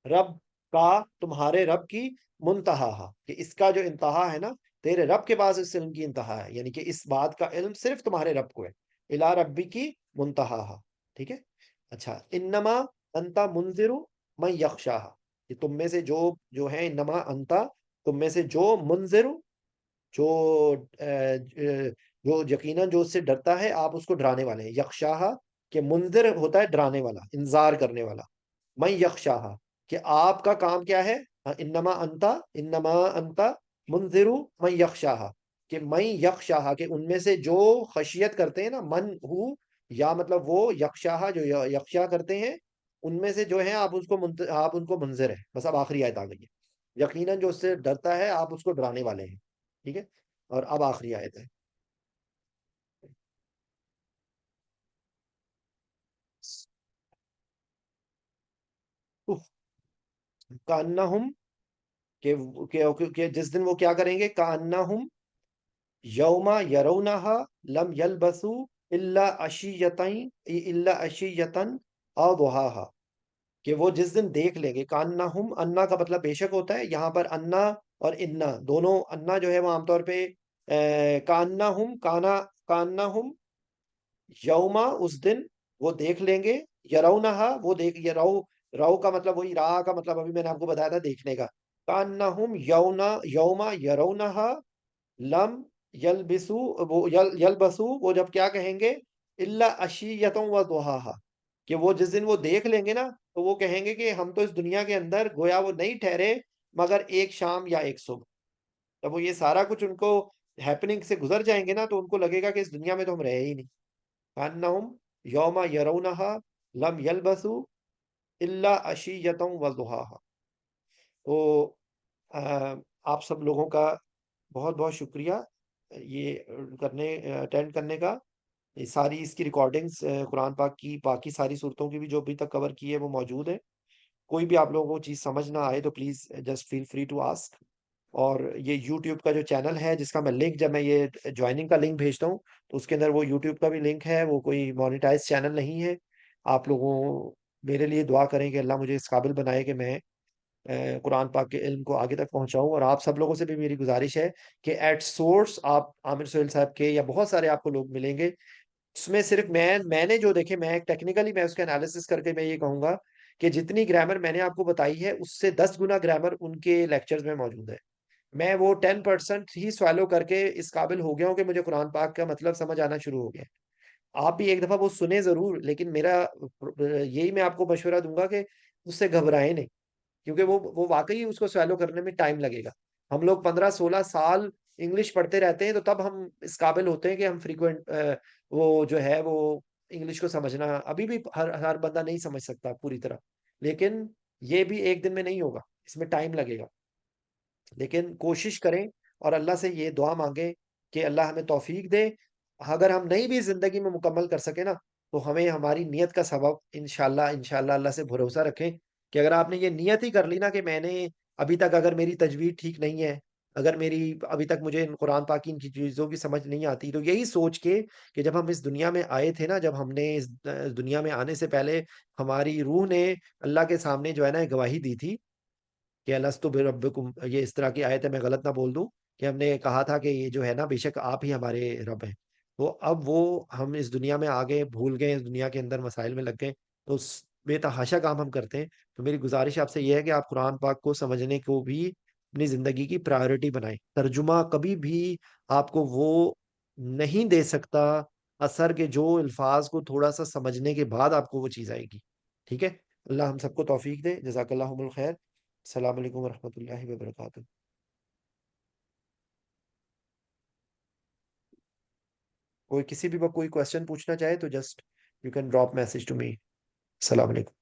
رب کا, تمہارے رب کی, منتہا کہ اس کا جو انتہا ہے نا, تیرے رب کے پاس اس علم کی انتہا ہے, یعنی کہ اس بات کا علم صرف تمہارے رب کو ہے. الا ربی کی منتہا. ٹھیک ہے. اچھا, انما انتا منذر من یخشاہا, کہ تم میں سے جو ہے, انما انتا تم میں سے جو, منذر جو جو یقیناً جو اس سے ڈرتا ہے, آپ اس کو ڈرانے والے ہیں. یخشاہا کہ منذر ہوتا ہے ڈرانے والا, انذار کرنے والا. من یخشاہا کہ آپ کا کام کیا ہے, انما انتا منذر من یخشاہا, کہ من یخشاہا کہ ان میں سے جو خشیت کرتے ہیں نا, من ہو یا مطلب وہ, یخشاہا جو یخشا کرتے ہیں, ان میں سے جو ہیں آپ آپ ان کو منذر ہے. بس اب آخری آیت آ گئی ہے, یقیناً جو اس سے ڈرتا ہے آپ اس کو ڈرانے والے ہیں. ٹھیک ہے. اور اب آخری آیت ہے. کانہم, کہ جس دن وہ کیا کریں گے, کانہم یوما یرونہا لم یلبسو الا عشیتن او ضحاہا, کہ وہ جس دن دیکھ لیں گے. کانہم, انا کا مطلب بے شک ہوتا ہے, یہاں پر انا اور انا دونوں, انا جو ہے وہ عام طور پہ کانہم, کانہم یوما اس دن وہ دیکھ لیں گے, یرونہا وہ دیکھ, یہ رو کا مطلب وہی, را کا مطلب ابھی میں نے آپ کو بتایا تھا دیکھنے کا. کانہم یوما یرونہا لم یلبسو, وہ یلبسو وہ جب کیا کہیں گے, الا عشیۃ و ضحاہا, کہ وہ جس دن وہ دیکھ لیں گے نا, تو وہ کہیں گے کہ ہم تو اس دنیا کے اندر گویا وہ نہیں ٹھہرے مگر ایک شام یا ایک صبح. جب وہ یہ سارا کچھ ان کو ہیپننگ سے گزر جائیں گے نا, تو ان کو لگے گا کہ اس دنیا میں تو ہم رہے ہی نہیں. کانہم یوم یرونہا لم یلبسو الا عشیۃ و ضحاہا. تو آپ سب لوگوں کا بہت بہت شکریہ یہ اٹینڈ کرنے کا. یہ ساری اس کی ریکارڈنگز قرآن پاک کی باقی ساری صورتوں کی بھی جو ابھی تک کور کی ہے وہ موجود ہے. کوئی بھی آپ لوگوں کو چیز سمجھ نہ آئے تو please just feel free to ask. اور یہ یوٹیوب کا جو چینل ہے جس کا میں لنک، جب میں یہ جوائننگ کا لنک بھیجتا ہوں تو اس کے اندر وہ یوٹیوب کا بھی لنک ہے، وہ کوئی مانیٹائز چینل نہیں ہے. آپ لوگوں میرے لیے دعا کریں کہ اللہ مجھے اس قابل بنائے کہ میں قرآن پاک کے علم کو آگے تک پہنچاؤں. اور آپ سب لوگوں سے بھی میری گزارش ہے کہ ایٹ سورس آپ عامر سہیل صاحب کے یا بہت سارے آپ کو لوگ ملیں گے، اس میں صرف میں نے جو دیکھے، میں ٹیکنیکلی میں اس کا انالیسس کر کے میں یہ کہوں گا کہ جتنی گرامر میں نے آپ کو بتائی ہے اس سے 10 گنا گرامر ان کے لیکچرز میں موجود ہے. میں وہ 10% ہی سوالو کر کے اس قابل ہو گیا ہوں کہ مجھے قرآن پاک کا مطلب سمجھ آنا شروع ہو گیا. آپ بھی ایک دفعہ وہ سنیں ضرور، لیکن میرا یہی میں آپ کو مشورہ دوں گا کہ اس سے گھبرائیں نہیں، کیونکہ وہ واقعی اس کو سوالو کرنے میں ٹائم لگے گا. ہم لوگ 15-16 سال انگلش پڑھتے رہتے ہیں تو تب ہم اس قابل ہوتے ہیں کہ ہم فریکوینٹ وہ جو ہے وہ انگلش کو سمجھنا ابھی بھی ہر بندہ نہیں سمجھ سکتا پوری طرح. لیکن یہ بھی ایک دن میں نہیں ہوگا، اس میں ٹائم لگے گا. لیکن کوشش کریں اور اللہ سے یہ دعا مانگیں کہ اللہ ہمیں توفیق دے. اگر ہم نہیں بھی زندگی میں مکمل کر سکے نا تو ہمیں ہماری نیت کا سبب انشاءاللہ اللہ سے بھروسہ رکھیں کہ اگر آپ نے یہ نیت ہی کر لی نا کہ میں نے ابھی تک، اگر میری تجوید ٹھیک نہیں ہے، اگر میری ابھی تک مجھے قرآن پاک کی ان کی چیزوں کی سمجھ نہیں آتی، تو یہی سوچ کے کہ جب ہم اس دنیا میں آئے تھے نا، جب ہم نے اس دنیا میں آنے سے پہلے ہماری روح نے اللہ کے سامنے جو ہے نا گواہی دی تھی کہ الستو بربکم، یہ اس طرح کی آیت ہے، میں غلط نہ بول دوں، کہ ہم نے کہا تھا کہ یہ جو ہے نا بے شک آپ ہی ہمارے رب ہیں. تو اب وہ ہم اس دنیا میں آگے بھول گئے، اس دنیا کے اندر مسائل میں لگ گئے، تو بے تحاشا کام ہم کرتے ہیں. تو میری گزارش آپ سے یہ ہے کہ آپ قرآن پاک کو سمجھنے کو بھی اپنی زندگی کی پرائیورٹی بنائیں. ترجمہ کبھی بھی آپ کو وہ نہیں دے سکتا اثر کے جو الفاظ کو تھوڑا سا سمجھنے کے بعد آپ کو وہ چیز آئے گی. ٹھیک ہے؟ اللہ ہم سب کو توفیق دے. جزاک اللہ الخیر. السلام علیکم ورحمۃ اللہ وبرکاتہ. کوئی کسی بھی وقت کوئی کوشچن پوچھنا چاہے تو just you can drop message to me. السلام علیکم.